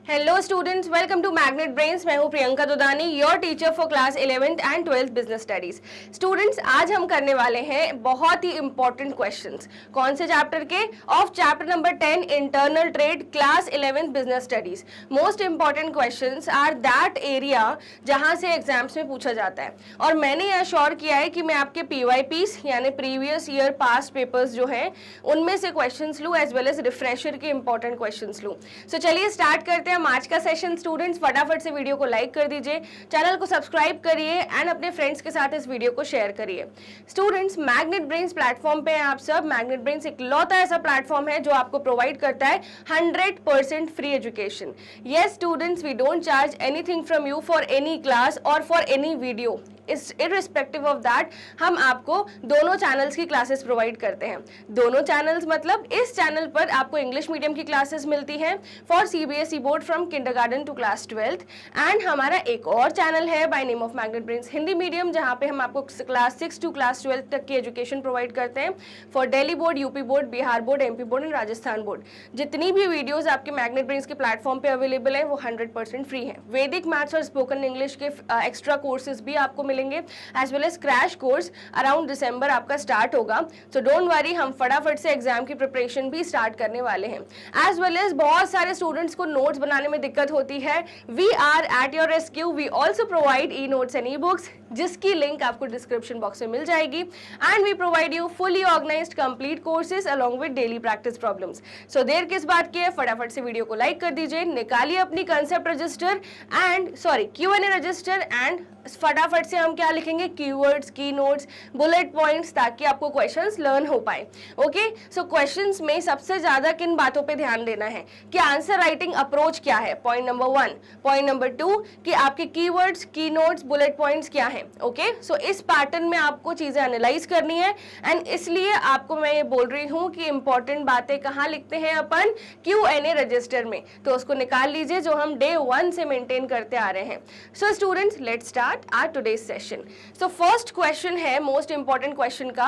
Hello students, welcome to Magnet Brains. मैं हूं Priyanka Dudani, your teacher for class 11th and 12th business studies. Students, आज हम करने वाले हैं बहुत ही इंपॉर्टेंट क्वेश्चंस। कौन से चैप्टर के? Of chapter number 10 internal trade, class 11th business studies. Most important questions are that area जहां से एग्जाम्स में पूछा जाता है, और मैंने यह श्योर किया है कि मैं आपके PYPs यानी प्रीवियस ईयर पास्ट पेपर्स जो हैं उनमें से क्वेश्चंस लूँ, एज वेल एज रिफ्रेशर के इंपॉर्टेंट क्वेश्चंस लूँ। सो चलिए स्टार्ट करते हैं आज का सेशन। स्टूडेंट्स, फटाफट से वीडियो को लाइक कर दीजिए, चैनल को सब्सक्राइब करिए एंड अपने फ्रेंड्स के साथ इस वीडियो को शेयर करिए। स्टूडेंट्स, मैग्नेट ब्रेन्स प्लेटफॉर्म पे हैं आप सब। मैग्नेट ब्रेन्स इकलौता ऐसा प्लेटफॉर्म है जो आपको प्रोवाइड करता है 100% free education. Yes students, we don't charge anything from you for any class और फॉर एनी वीडियो। इस इररिस्पेक्टिव ऑफ दैट हम आपको दोनों चैनल्स की क्लासेस प्रोवाइड करते हैं। दोनों चैनल्स मतलब इस चैनल पर आपको इंग्लिश मीडियम की क्लासेस मिलती हैं for CBSE board from kindergarten to class 12th, and हमारा एक और चैनल है by name of Magnet Brains Hindi medium, जहां पे हम आपको क्लास 6 टू क्लास 12th तक की एजुकेशन प्रोवाइड करते हैं for Delhi board, UP board, Bihar board, MP board and Rajasthan board. जितनी भी वीडियोज आपके मैग्नेट ब्रेन्स के प्लेटफॉर्म पे अवेलेबल है वो 100% फ्री है। वैदिक मैथ्स और स्पोकन इंग्लिश के एक्स्ट्रा कोर्सेज भी आपको मिलेंगे, as well as crash course around December आपका स्टार्ट होगा। सो डोंट वरी, हम फटाफट से एग्जाम की प्रिपरेशन भी स्टार्ट करने वाले हैं। एज वेल एज बहुत सारे स्टूडेंट्स को नोट्स बनाने में दिक्कत होती है, we are at your rescue. We also provide e notes and e books, जिसकी लिंक आपको डिस्क्रिप्शन बॉक्स में मिल जाएगी, and we provide you fully organised complete courses along with daily practice problems. So देर किस बात की है, फटाफट से वीडियो को लाइक कर दीजिए, निकालिए अपनी concept register and Q&A register, and फटाफट से हम क्या लिखेंगे, कीवर्ड्स, की नोट्स, बुलेट पॉइंट्स, ताकि आपको क्वेश्चंस लर्न हो पाए। ओके, सो क्वेश्चंस में सबसे ज्यादा किन बातों पे ध्यान देना है कि आंसर राइटिंग अप्रोच क्या है, पॉइंट नंबर 1। पॉइंट नंबर 2 कि आपके कीवर्ड्स, की नोट्स, बुलेट पॉइंट्स क्या है। ओके, सो इस पैटर्न में आपको चीजें एनालाइज करनी है, एंड इसलिए आपको मैं ये बोल रही हूँ कि इंपॉर्टेंट बातें कहाँ लिखते हैं अपन, Q&A रजिस्टर में। तो उसको निकाल लीजिए जो हम डे 1 से मेंटेन करते आ रहे हैं। So students, let's start our today's session. So first question है most important question का,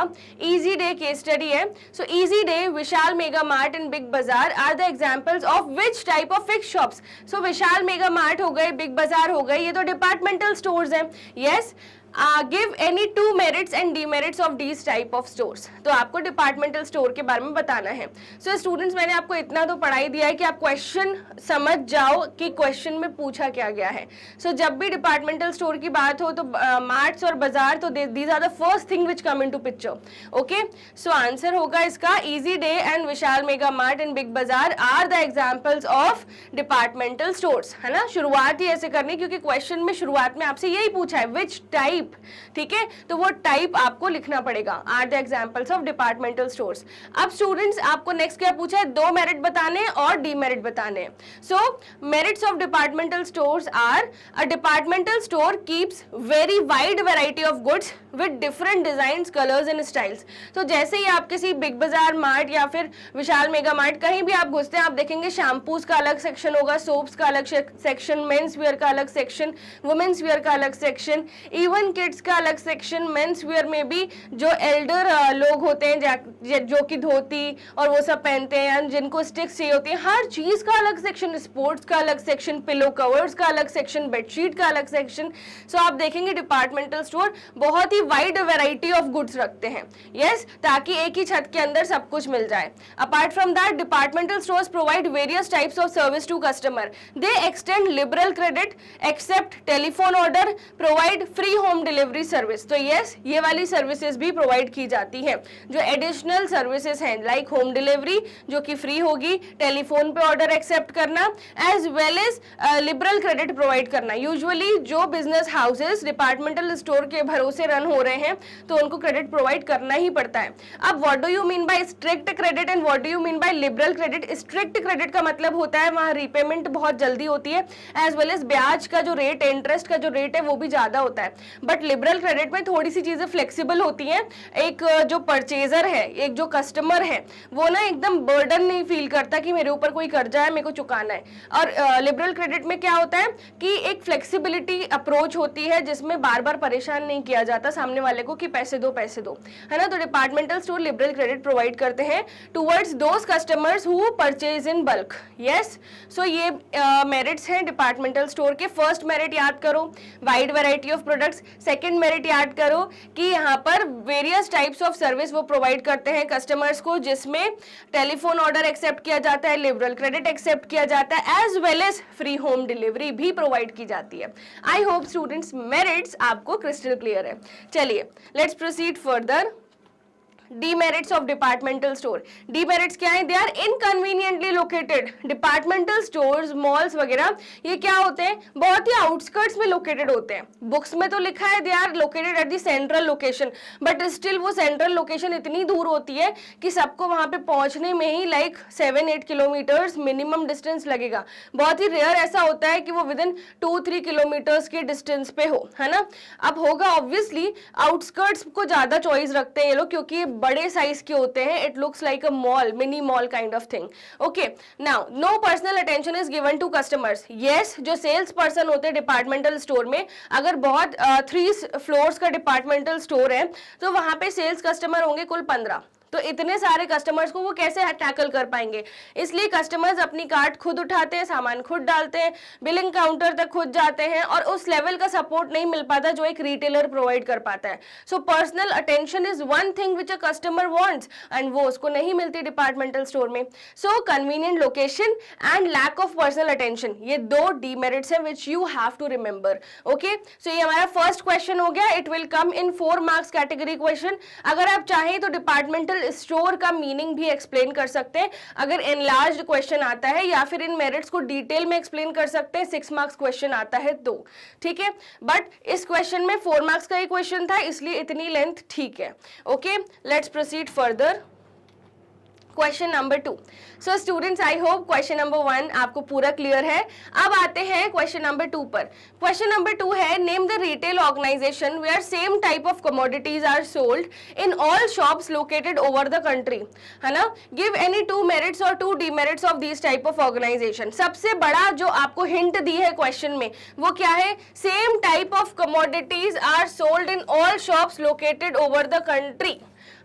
easy day case study है। So easy day, Vishal mega mart and Big बाजार are the examples of which type of fixed shops? So Vishal mega mart हो गए, big बाजार हो गए, ये तो डिपार्टमेंटल स्टोर्स हैं। Yes, give any 2 merits and demerits of these type of stores. तो आपको डिपार्टमेंटल स्टोर के बारे में बताना है। सो स्टूडेंट्स, मैंने आपको इतना तो पढ़ाई दिया है कि आप क्वेश्चन समझ जाओ कि क्वेश्चन में पूछा क्या गया है। सो जब भी डिपार्टमेंटल स्टोर की बात हो तो मार्ट्स और बाजार, तो these are the first thing which come into picture. Okay, so answer होगा इसका easy day and Vishal mega mart and Big Bazaar are the examples of departmental stores, है ना। शुरुआत ही ऐसे करनी, क्योंकि क्वेश्चन में शुरुआत में आपसे यही पूछा है, विच टाइप। ठीक है, तो वो टाइप आपको लिखना पड़ेगा, are the examples of departmental stores. अब स्टूडेंट्स, आपको नेक्स्ट क्या पूछा है, 2 मेरिट बताने और डीमेरिट बताने। So merits of departmental stores are, a departmental store keeps very wide variety of goods with different designs, colours and styles. तो जैसे ही आप किसी बिग बाजार मार्ट या फिर विशाल मेगा मार्ट कहीं भी आप घुसते हैं, आप देखेंगे शैम्पूज का अलग सेक्शन होगा, सोप्स का अलग सेक्शन, मेंस वेयर का अलग सेक्शन, वुमेन्स वेयर का अलग सेक्शन, इवन किड्स का अलग सेक्शन। मेंस वेयर में भी जो एल्डर लोग होते हैं जो कि धोती और वो सब पहनते हैं, जिनको स्टिक्स चाहिए होती है, हर चीज का अलग सेक्शन, स्पोर्ट्स का अलग सेक्शन, पिलो कवर्स का अलग सेक्शन, बेडशीट का अलग सेक्शन। सो आप देखेंगे डिपार्टमेंटल स्टोर बहुत ही वाइड वैरायटी ऑफ गुड्स रखते हैं। यस, ताकि एक ही छत के अंदर सब कुछ मिल जाए। Apart from that, departmental stores provide various types of service to customer. They extend liberal credit, accept telephone order, provide free home delivery service. तो यस, ये वाली सर्विसेज भी प्रोवाइड की जाती है। जो एडिशनल सर्विसेज हैं लाइक होम डिलीवरी जो कि फ्री होगी, टेलीफोन पे ऑर्डर एक्सेप्ट करना, as well as liberal credit provide करना। यूजुअली जो बिजनेस हाउसेस डिपार्टमेंटल स्टोर के भरोसे रन हो रहे हैं तो उनको क्रेडिट प्रोवाइड करना ही पड़ता है। अब what do you mean by strict credit and what do you mean by liberal credit? Strict credit का मतलब होता है वहां रीपेमेंट बहुत जल्दी होती है, एज वेल एज ब्याज का जो रेट, इंटरेस्ट का जो रेट है वो भी ज्यादा होता है। बट लिबरल क्रेडिट में थोड़ी सी चीजें फ्लेक्सिबल होती हैं। एक जो परचेजर है, एक जो कस्टमर है, वो ना एकदम बर्डन नहीं फील करता कि मेरे ऊपर कोई कर्जा है, मेरे को चुकाना है। और लिबरल क्रेडिट में क्या होता है कि एक फ्लेक्सिबिलिटी अप्रोच होती है, जिसमें बार बार परेशान नहीं किया जाता सामने वाले को कि पैसे दो है ना। तो departmental store liberal credit provide करते हैं towards those customers who purchase in bulk. Yes, so ये मेरिट्स हैं डिपार्टमेंटल स्टोर के। फर्स्ट मेरिट याद करो, wide variety of products. Second merit याद करो कि यहाँ पर वेरियस टाइप्स ऑफ सर्विस वो प्रोवाइड करते हैं कस्टमर्स को, जिसमें टेलीफोन ऑर्डर एक्सेप्ट किया जाता है, लिबरल क्रेडिट एक्सेप्ट किया जाता है, as well as free home delivery भी प्रोवाइड की जाती है। आई होप स्टूडेंट्स मेरिट्स आपको क्रिस्टल क्लियर है। चलिए let's proceed further. Demerits of departmental store. Demerits क्या है? They are inconveniently located. Departmental stores, malls वगैरह ये क्या होते हैं? बहुत ही आउटस्कर्ट्स में लोकेटेड होते हैं। बुक्स में तो लिखा है they are located at the central location, but still वो सेंट्रल लोकेशन इतनी दूर होती है कि सबको वहां पे पहुंचने में ही लाइक 7-8 किलोमीटर्स मिनिमम डिस्टेंस लगेगा। बहुत ही रेयर ऐसा होता है कि वो विद इन 2-3 किलोमीटर्स के डिस्टेंस पे हो, है ना। अब होगा ऑब्वियसली आउटस्कर्ट्स को ज्यादा चॉइस रखते हैं ये लोग, क्योंकि बड़े साइज के होते हैं। It looks like a mall, mini mall kind of thing. Okay, now no personal attention is given to customers. Yes, जो सेल्स पर्सन होते हैं डिपार्टमेंटल स्टोर में, अगर बहुत 3 फ्लोर्स का डिपार्टमेंटल स्टोर है तो वहां पे सेल्स कस्टमर होंगे कुल 15। तो इतने सारे कस्टमर्स को वो कैसे टैकल कर पाएंगे? इसलिए कस्टमर्स अपनी कार्ट खुद उठाते हैं, सामान खुद डालते हैं, बिलिंग काउंटर तक खुद जाते हैं, और उस लेवल का सपोर्ट नहीं मिल पाता जो एक रिटेलर प्रोवाइड कर पाता है। So personal attention is one thing which a customer wants, and वो उसको नहीं मिलती डिपार्टमेंटल स्टोर में। So convenient location and lack of personal attention, ये 2 डीमेरिट्स हैं which you have to remember. Okay, so ये हमारा फर्स्ट क्वेश्चन हो गया। It will come in 4 marks category question. अगर आप चाहें तो डिपार्टमेंटल स्टोर का मीनिंग भी एक्सप्लेन कर सकते हैं अगर एनलार्ज्ड क्वेश्चन आता है, या फिर इन मेरिट्स को डिटेल में एक्सप्लेन कर सकते हैं 6 मार्क्स क्वेश्चन आता है तो, ठीक है। बट इस क्वेश्चन में 4 मार्क्स का ही क्वेश्चन था, इसलिए इतनी लेंथ ठीक है। Okay, let's proceed further. Question number 2। So students, I hope question number 1 आपको पूरा क्लियर है। अब आते हैं क्वेश्चन नंबर 2 पर। क्वेश्चन नंबर 2 है, name the retail organisation where same type of commodities are sold in all shops located over the country, है ना। गिव एनी 2 मेरिट्स और 2 demerits of this type of organisation. सबसे बड़ा जो आपको hint दी है क्वेश्चन में वो क्या है? Same type of commodities are sold in all shops located over the country,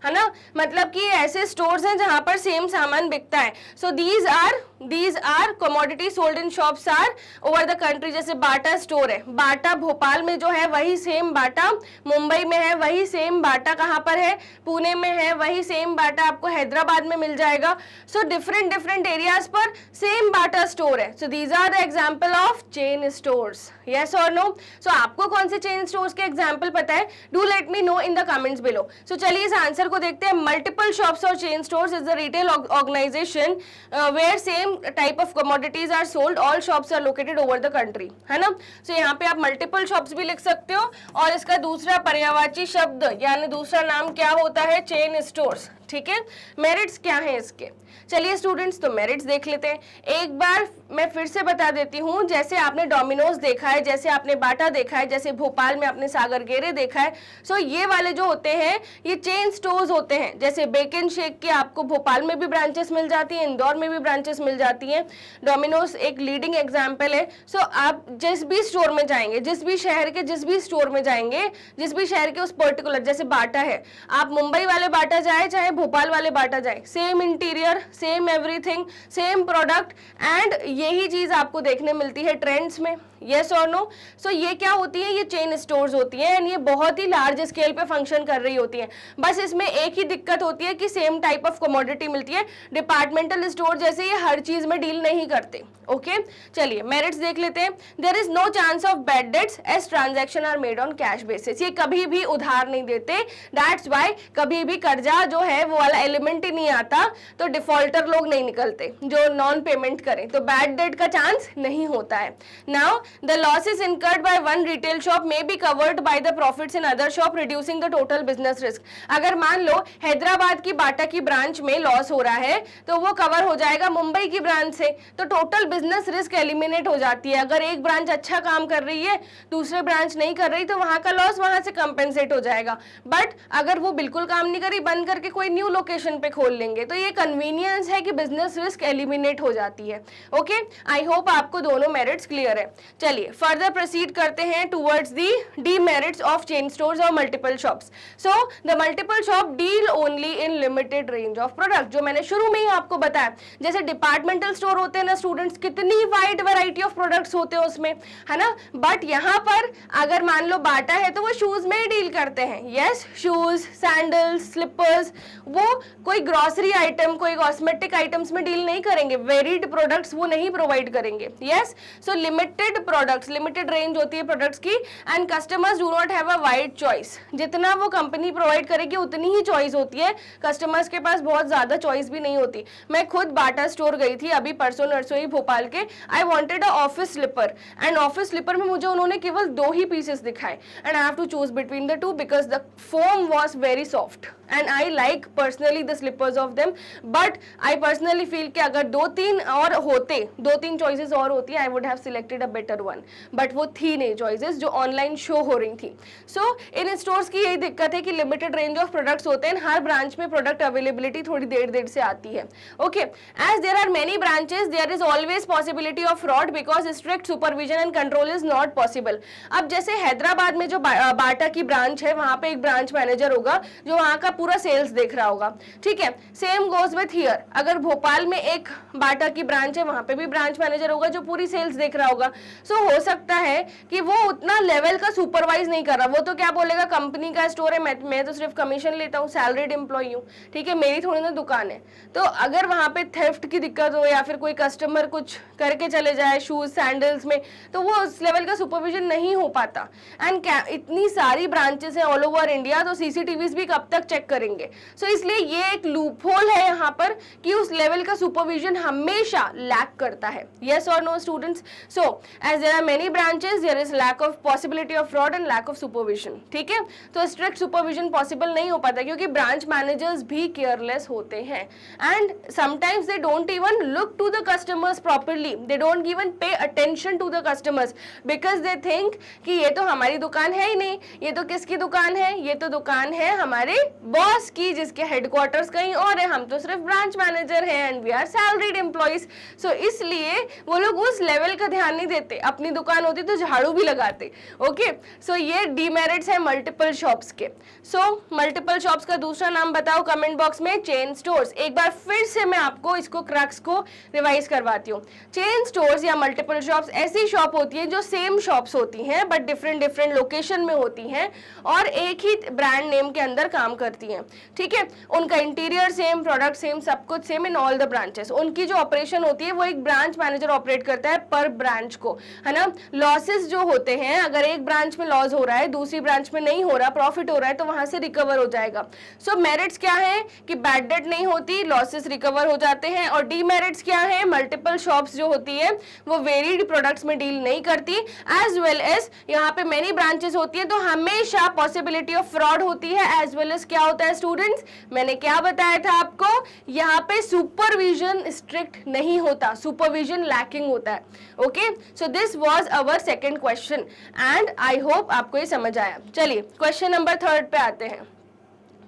है ना। मतलब कि ऐसे स्टोर्स हैं जहां पर सेम सामान बिकता है। So these are commodity sold in shops are over the country. जैसे बाटा स्टोर है, बाटा भोपाल में जो है वही सेम बाटा मुंबई में है, वही सेम बाटा कहां पर है? पुणे में है, वही सेम बाटा आपको हैदराबाद में मिल जाएगा। सो डिफरेंट एरियाज पर सेम बाटा स्टोर है। So these are the example of chain stores. Yes और नो? सो आपको कौन से चेन स्टोर्स के एग्जाम्पल पता है? Do let me know in the comments below. So चलिए इस आंसर को देखते हैं। मल्टीपल शॉप्स और chain stores is the retail organisation where same type of commodities are sold, all shops are located over the country, है ना। सो यहाँ पे आप मल्टीपल शॉप्स भी लिख सकते हो, और इसका दूसरा पर्यायवाची शब्द यानी दूसरा नाम क्या होता है? चेन स्टोर्स, ठीक है। मेरिट्स क्या है इसके? चलिए स्टूडेंट्स, तो मेरिट्स देख लेते हैं। एक बार मैं फिर से बता देती हूँ, जैसे आपने डोमिनोज देखा है, जैसे आपने बाटा देखा है, जैसे भोपाल में आपने सागर गेरे देखा है, सो ये वाले जो होते हैं ये चेन स्टोर्स होते हैं। जैसे बेक एंड शेक की आपको भोपाल में भी ब्रांचेस मिल जाती हैं, इंदौर में भी ब्रांचेस मिल जाती हैं। डोमिनोज एक लीडिंग एग्जाम्पल है। सो आप जिस भी स्टोर में जाएंगे, जिस भी शहर के जिस भी स्टोर में जाएंगे, जिस भी शहर के उस पर्टिकुलर, जैसे बाटा है, आप मुंबई वाले बाटा जाए चाहे भोपाल वाले बाटा जाए, same interior, same everything, same product, and यही चीज आपको देखने मिलती है ट्रेंड्स में। यस और नो? सो ये क्या होती है? ये चेन स्टोर्स होती हैं, एंड ये बहुत ही लार्ज स्केल पे फंक्शन कर रही होती हैं। बस इसमें एक ही दिक्कत होती है कि सेम टाइप ऑफ कमोडिटी मिलती है। डिपार्टमेंटल स्टोर जैसे ये हर चीज में डील नहीं करते। ओके, चलिए मेरिट्स देख लेते हैं। There is no chance of bad debts as transaction are made on cash basis. ये कभी भी उधार नहीं देते, दैट्स वाई कभी भी कर्जा जो है वो वाला एलिमेंट ही नहीं आता तो डिफॉल्टर लोग नहीं निकलते जो नॉन पेमेंट करें, तो बैड डेट का चांस नहीं होता है। Now the losses incurred by one retail shop may be covered by the profits in other shop reducing the total business risk. अगर मान लो हैदराबाद की बाटा की ब्रांच में लॉस हो रहा है तो वो कवर हो जाएगा मुंबई की ब्रांच से, तो टोटल बिजनेस रिस्क एलिमिनेट हो जाती है। अगर एक ब्रांच अच्छा काम कर रही है दूसरे ब्रांच नहीं कर रही तो वहां का लॉस वहां से कंपेंसेट हो जाएगा। बट अगर वो बिल्कुल काम नहीं करी, बंद करके कोई न्यू लोकेशन पे खोल लेंगे, तो ये कन्वीनियंस है कि बिजनेस रिस्क एलिमिनेट हो जाती है। ओके, आई होप आपको दोनों मेरिट्स क्लियर है। चलिए फर्दर प्रोसीड करते हैं towards the demerits of chain stores और multiple shops. So the multiple shop deal only in limited range of product, जो मैंने शुरू में ही आपको बताया। जैसे डिपार्टमेंटल स्टोर होते हैं ना स्टूडेंट्स, कितनी वाइड वैरायटी ऑफ प्रोडक्ट्स होते हैं उसमें, है ना। बट यहाँ पर अगर मान लो बाटा है तो वो शूज में ही डील करते हैं। यस, शूज, सैंडल्स, स्लिपर्स, वो कोई ग्रोसरी आइटम, कोई कॉस्मेटिक आइटम्स में डील नहीं करेंगे, वेरिड प्रोडक्ट्स वो नहीं प्रोवाइड करेंगे। यस, सो लिमिटेड प्रोडक्ट्स, लिमिटेड रेंज होती है प्रोडक्ट्स की, and customers do not have a wide choice. जितना वो कंपनी प्रोवाइड करेगी उतनी ही चॉइस होती है, कस्टमर्स के पास बहुत ज्यादा चॉइस भी नहीं होती। मैं खुद बाटा स्टोर गई थी अभी परसों नरसों ही भोपाल के। I wanted a office slipper, and office slipper में मुझे उन्होंने केवल 2 ही पीसेस दिखाए, and I have to choose between the 2 because the foam was very soft and I like personally the slippers of them. But I personally feel कि अगर 2-3 और होते, 2-3 चॉइसेस और होती, I would have selected a better one, but वो थी नहीं choices जो ऑनलाइन शो हो रही थी। सो इन स्टोर्स की यही दिक्कत है कि लिमिटेड रेंज ऑफ प्रोडक्ट्स होते हैं, हर ब्रांच में प्रोडक्ट अवेलेबिलिटी थोड़ी देर से आती है। Okay, as there are many branches there is always possibility of fraud because strict supervision and control is not possible. अब जैसे हैदराबाद में जो बाटा की ब्रांच है वहां पे एक ब्रांच मैनेजर होगा जो वहां का पूरा सेल्स देख रहा होगा, ठीक है। सेम गोज विथ हियर, अगर भोपाल में एक बाटा की ब्रांच है वहां पे भी ब्रांच मैनेजर होगा जो पूरी सेल्स देख रहा होगा। सो हो सकता है कि वो उतना लेवल का सुपरवाइज नहीं कर रहा, वो तो क्या बोलेगा कंपनी का स्टोर है, मैं तो सिर्फ कमीशन लेता हूँ, सैलरीड एम्प्लॉय हूँ, ठीक है, मेरी थोड़ी ना दुकान है। तो अगर वहां पे थेफ्ट की दिक्कत हो या फिर कोई कस्टमर कुछ करके चले जाए शूज सैंडल्स में, तो वो उस लेवल का सुपरविजन नहीं हो पाता। एंड इतनी सारी ब्रांचेस हैं ऑल ओवर इंडिया, तो सीसीटीवीज भी कब तक चेक करेंगे। सो इसलिए ये एक लूप होल है यहाँ पर कि उस लेवल का सुपरविजन हमेशा लैक करता है। यस और no students? So as there are many branches there is lack of possibility of fraud and lack of supervision, ठीक है। तो स्ट्रिक्ट सुपरविजन पॉसिबल नहीं हो पाता क्योंकि ब्रांच मैनेजर्स भी केयरलेस होते हैं, and sometimes they don't even look to the customers properly, they don't even pay attention to the customers because they think कि ये तो हमारी दुकान है ही नहीं, ये तो किसकी दुकान है, ये तो दुकान है हमारे बॉस की जिसके हेडक्वार्टर्स कहीं और है, हम तो सिर्फ ब्रांच मैनेजर हैं and we are salaried employees. So इसलिए वो लोग उस लेवल का ध्यान नहीं देते, अपनी दुकान होती तो झाड़ू भी लगाते। ओके, सो ये डीमेरिट्स है मल्टीपल शॉप्स के। सो मल्टीपल शॉप्स का दूसरा नाम बताओ कमेंट बॉक्स में, चेन स्टोर्स। एक बार फिर से मैं आपको इसको क्रक्स को रिवाइज करवाती हूँ। चेन स्टोर्स या मल्टीपल शॉप्स ऐसी शॉप होती है जो सेम शॉप्स होती हैं बट डिफरेंट लोकेशन में होती हैं और एक ही ब्रांड नेम के अंदर काम करती हैं, ठीक है। उनका इंटीरियर सेम, प्रोडक्ट सेम, सब कुछ same in all the branches. उनकी जो ऑपरेशन होती है वो एक ब्रांच मैनेजर ऑपरेट करता है पर ब्रांच को, है ना। लॉसेस जो होते हैं, अगर एक ब्रांच में लॉस हो रहा है दूसरी ब्रांच में नहीं हो रहा, प्रॉफिट हो रहा है, तो वहां से रिकवर हो जाएगा। सो मेरिट्स क्या है कि बैड डेट नहीं होती, लॉसेस रिकवर हो जाते हैं। और डीमेरिट्स क्या है, मल्टीपल शॉप्स जो होती है वो वेरिड प्रोडक्ट्स में डील नहीं करती, एज वेल एज यहाँ पे मेनी ब्रांचेस होती है तो हमेशा पॉसिबिलिटी ऑफ फ्रॉड होती है। एज वेल एज क्या होता है स्टूडेंट्स, मैंने क्या बताया था आपको, यहाँ पे सुपरविजन स्ट्रिक्ट नहीं होता, सुपरविजन लैकिंग होता है। Okay, so this was our second question and I hope आपको ये समझ आया। चलिए क्वेश्चन नंबर 3 पे आते हैं।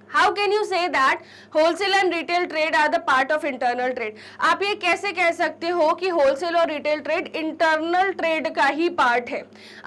How can you say that wholesale and retail trade are the part of internal trade? आप ये कैसे कह सकते हो कि wholesale और retail trade internal trade का ही part है?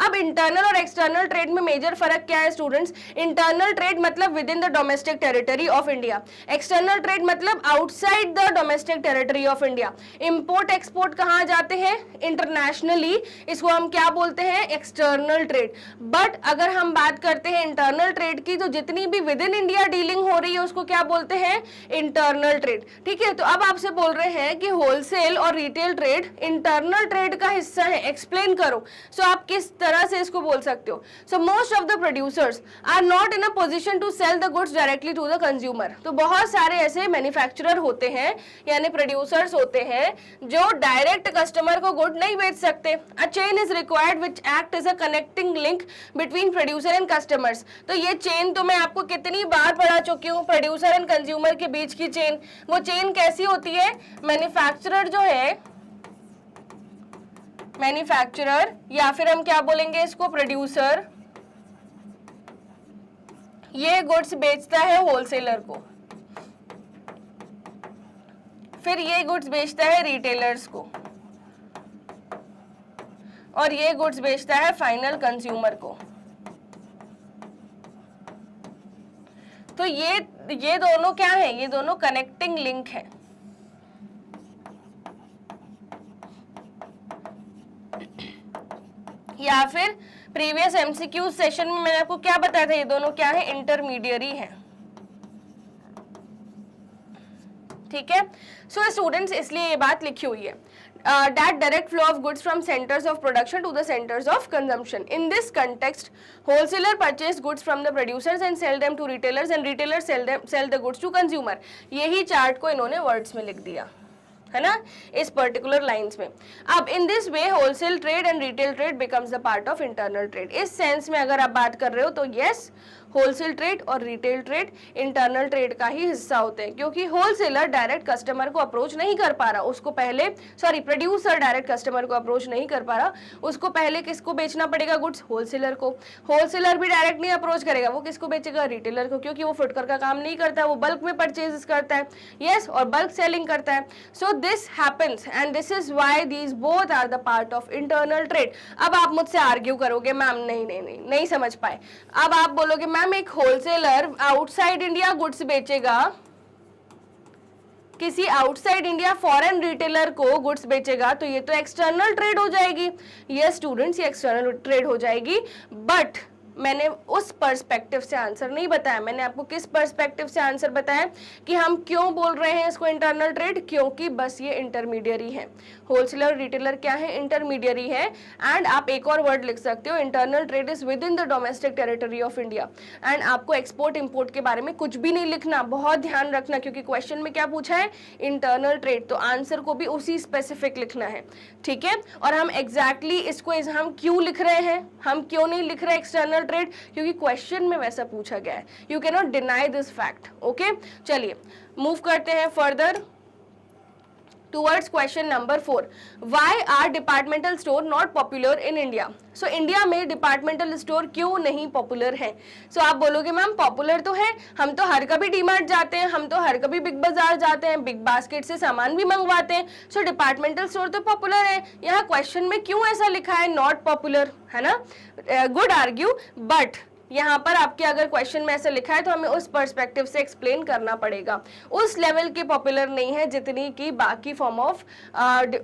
अब internal और external trade में मेजर फर्क क्या है स्टूडेंट्स? internal trade मतलब within the domestic territory of India, external trade मतलब outside the domestic territory of India. import export कहाँ जाते हैं? internationally, इसको हम क्या बोलते हैं? external trade. but अगर हम बात करते हैं internal trade की, तो जितनी भी within India डीलिंग परचेजिंग हो रही है उसको क्या बोलते हैं, इंटरनल ट्रेड। ठीक है, तो अब आपसे बोल रहे हैं कि होलसेल और रिटेल ट्रेड इंटरनल ट्रेड का हिस्सा है, एक्सप्लेन करो। सो आप किस तरह से इसको बोल सकते हो। So most of the producers are not in a position to sell the goods directly to the consumer. तो बहुत सारे ऐसे मैन्युफैक्चरर होते हैं यानी प्रोड्यूसर्स होते हैं जो डायरेक्ट कस्टमर को गुड नहीं बेच सकते। A chain is required which act as a connecting link between producer and customers. तो ये चेन तो मैं आपको कितनी बार पढ़ा चुकी हूँ, प्रोड्यूसर एंड कंज्यूमर के बीच की चेन। वो चेन कैसी होती है, मैन्युफैक्चरर जो है, मैन्युफैक्चरर या फिर हम क्या बोलेंगे इसको, प्रोड्यूसर, ये गुड्स बेचता है होलसेलर को, फिर ये गुड्स बेचता है रिटेलर्स को, और ये गुड्स बेचता है फाइनल कंज्यूमर को। तो ये दोनों क्या है, ये दोनों कनेक्टिंग लिंक है। या फिर प्रीवियस एमसीक्यू सेशन में मैंने आपको क्या बताया था, ये दोनों क्या है, इंटरमीडियरी है। ठीक है, सो स्टूडेंट्स इसलिए ये बात लिखी हुई है, that direct flow of goods from centers of production to the centers of consumption. In this context, wholesaler purchase goods from the producers and sell them to retailers, and retailers sell the goods to consumer. यही chart को इन्होंने words में लिख दिया है ना, इस particular lines में। अब in this way wholesale trade and retail trade becomes the part of internal trade. इस सेंस में अगर आप बात कर रहे हो तो यस, होलसेल ट्रेड और रिटेल ट्रेड इंटरनल ट्रेड का ही हिस्सा होते हैं, क्योंकि होलसेलर डायरेक्ट कस्टमर को अप्रोच नहीं कर पा रहा, उसको पहले प्रोड्यूसर डायरेक्ट कस्टमर को अप्रोच नहीं कर पा रहा, उसको पहले किसको बेचना पड़ेगा गुड्स, होलसेलर को। होलसेलर भी डायरेक्ट नहीं अप्रोच करेगा, वो किसको बेचेगा, रिटेलर को, क्योंकि वो फुटकर का काम नहीं करता, वो बल्क में परचेज करता है, यस, और बल्क सेलिंग करता है। So this happens and this is why these both are the part of internal trade. अब आप मुझसे आर्ग्यू करोगे मैम नहीं समझ पाए। अब आप बोलोगे मैम एक होलसेलर आउटसाइड इंडिया गुड्स बेचेगा, किसी आउटसाइड इंडिया फॉरेन रिटेलर को गुड्स बेचेगा, तो ये तो एक्सटर्नल ट्रेड हो जाएगी। यस स्टूडेंट्स, ये एक्सटर्नल ट्रेड हो जाएगी, बट मैंने उस पर्सपेक्टिव से आंसर नहीं बताया। मैंने आपको किस पर्सपेक्टिव से आंसर बताया कि हम क्यों बोल रहे हैं इसको इंटरनल ट्रेड, क्योंकि बस ये इंटरमीडियरी है। होलसेलर रिटेलर क्या है, इंटरमीडियरी है। एंड आप एक और वर्ड लिख सकते हो, internal trade is with in the domestic territory of India. And आपको एक्सपोर्ट इंपोर्ट के बारे में कुछ भी नहीं लिखना, बहुत ध्यान रखना, क्योंकि क्वेश्चन में क्या पूछा है, इंटरनल ट्रेड, तो आंसर को भी उसी स्पेसिफिक लिखना है। ठीक है, और हम एग्जैक्टली इसको हम क्यों लिख रहे हैं, हम क्यों नहीं लिख रहे एक्सटर्नल ट्रेड, क्योंकि क्वेश्चन में वैसा पूछा गया है। You can not deny this fact. Okay, चलिए मूव करते हैं further towards question number 4। Why are departmental store not popular in India. So India में डिपार्टमेंटल स्टोर क्यों नहीं पॉपुलर है। सो आप बोलोगे मैम पॉपुलर तो है, हम तो हर कभी डीमार्ट जाते हैं, हम तो हर कभी बिग बाजार जाते हैं, बिग बास्केट से सामान भी मंगवाते हैं, सो डिपार्टमेंटल स्टोर तो पॉपुलर है। यहाँ क्वेश्चन में क्यों ऐसा लिखा है नॉट पॉपुलर, है ना, गुड आर्ग्यू, बट यहाँ पर आपके अगर क्वेश्चन में ऐसा लिखा है तो हमें उस पर्सपेक्टिव से एक्सप्लेन करना पड़ेगा। उस लेवल के पॉपुलर नहीं है जितनी की बाकी फॉर्म ऑफ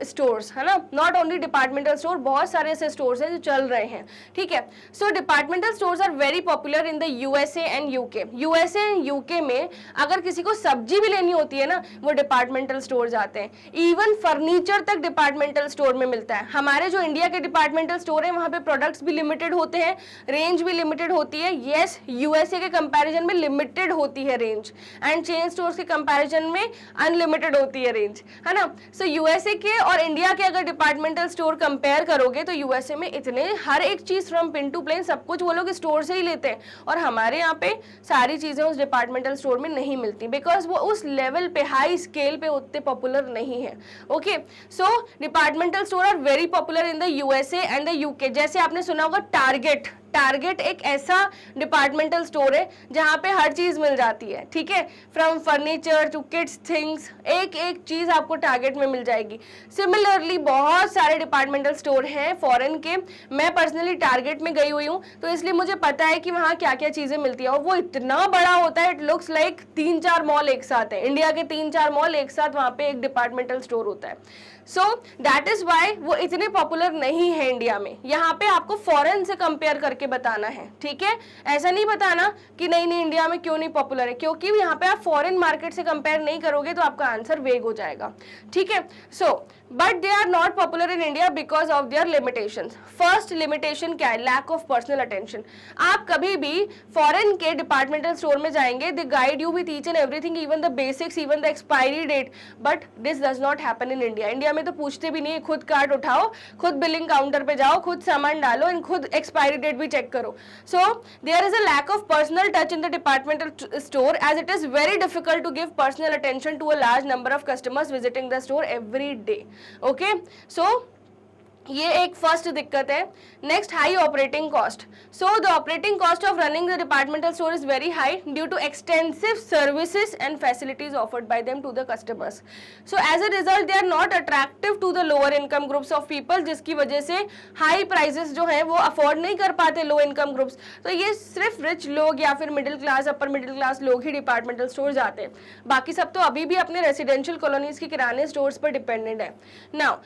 स्टोर्स, है ना, नॉट ओनली डिपार्टमेंटल स्टोर, बहुत सारे ऐसे स्टोर्स हैं जो चल रहे हैं। ठीक है, so departmental stores are very popular in the USA and UK. USA and UK में अगर किसी को सब्जी भी लेनी होती है ना, वो डिपार्टमेंटल स्टोर जाते हैं। इवन फर्नीचर तक डिपार्टमेंटल स्टोर में मिलता है। हमारे जो इंडिया के डिपार्टमेंटल स्टोर है वहाँ पे प्रोडक्ट्स भी लिमिटेड होते हैं, रेंज भी लिमिटेड होती है। यस, यूएसए के कंपैरिजन में लिमिटेड होती है रेंज, एंड चेन स्टोर्स के कंपैरिजन में अनलिमिटेड होती है रेंज, है ना। सो यूएसए के और इंडिया के अगर डिपार्टमेंटल स्टोर कंपेयर करोगे तो यूएसए में इतने हर एक चीज फ्रॉम पिन टू प्लेन सब कुछ वो लोग स्टोर से ही लेते हैं, और हमारे यहाँ पे सारी चीजें उस डिपार्टमेंटल स्टोर में नहीं मिलती, बिकॉज वो उस लेवल पे हाई स्केल पे उतने पॉपुलर नहीं है। Okay, so departmental store are very popular in the USA and the UK. जैसे आपने सुना होगा टारगेट, टारगेट एक ऐसा डिपार्टमेंटल स्टोर है जहां पे हर चीज मिल जाती है। ठीक है, from furniture to kids things, एक एक चीज आपको टारगेट में मिल जाएगी। सिमिलरली बहुत सारे डिपार्टमेंटल स्टोर हैं फॉरेन के, मैं पर्सनली टारगेट में गई हुई हूँ, तो इसलिए मुझे पता है कि वहाँ क्या क्या चीजें मिलती है, और वो इतना बड़ा होता है, इट लुक्स लाइक 3-4 मॉल एक साथ है। इंडिया के 3-4 मॉल एक साथ वहाँ पे एक डिपार्टमेंटल स्टोर होता है। सो दैट इज वाई वो इतने पॉपुलर नहीं है इंडिया में। यहाँ पे आपको फॉरेन से कंपेयर करके बताना है, ठीक है, ऐसा नहीं बताना कि नहीं नहीं इंडिया में क्यों नहीं पॉपुलर है, क्योंकि यहाँ पे आप फॉरेन मार्केट से कंपेयर नहीं करोगे तो आपका आंसर वेग हो जाएगा, ठीक है। So but they are not popular in India because of their limitations. First limitation क्या है? Lack of personal attention. आप कभी भी फॉरेन के डिपार्टमेंटल स्टोर में जाएंगे, they guide you with each and everything, even the basics, even the expiry date, but this does not happen in India. India में तो पूछते भी नहीं, खुद कार्ड उठाओ, खुद बिलिंग काउंटर पे जाओ, खुद सामान डालो एंड खुद एक्सपायरी डेट भी चेक करो। So there is a lack of personal touch in the departmental store as it is very difficult to give personal attention to a large number of customers visiting the store every day. Okay, so ये एक first दिक्कत है। Next, high operating cost. So the operating cost of running the departmental store is very high due to extensive services and facilities offered by them to the customers. So as a result they are not attractive to the lower income groups of people, जिसकी वजह से high prices जो है वो afford नहीं कर पाते low income groups. तो ये सिर्फ रिच लोग या फिर middle class, upper middle class लोग ही डिपार्टमेंटल स्टोर जाते हैं, बाकी सब तो अभी भी अपने रेसिडेंशियल कॉलोनीज की किराने स्टोर्स पर डिपेंडेंट है। नाउ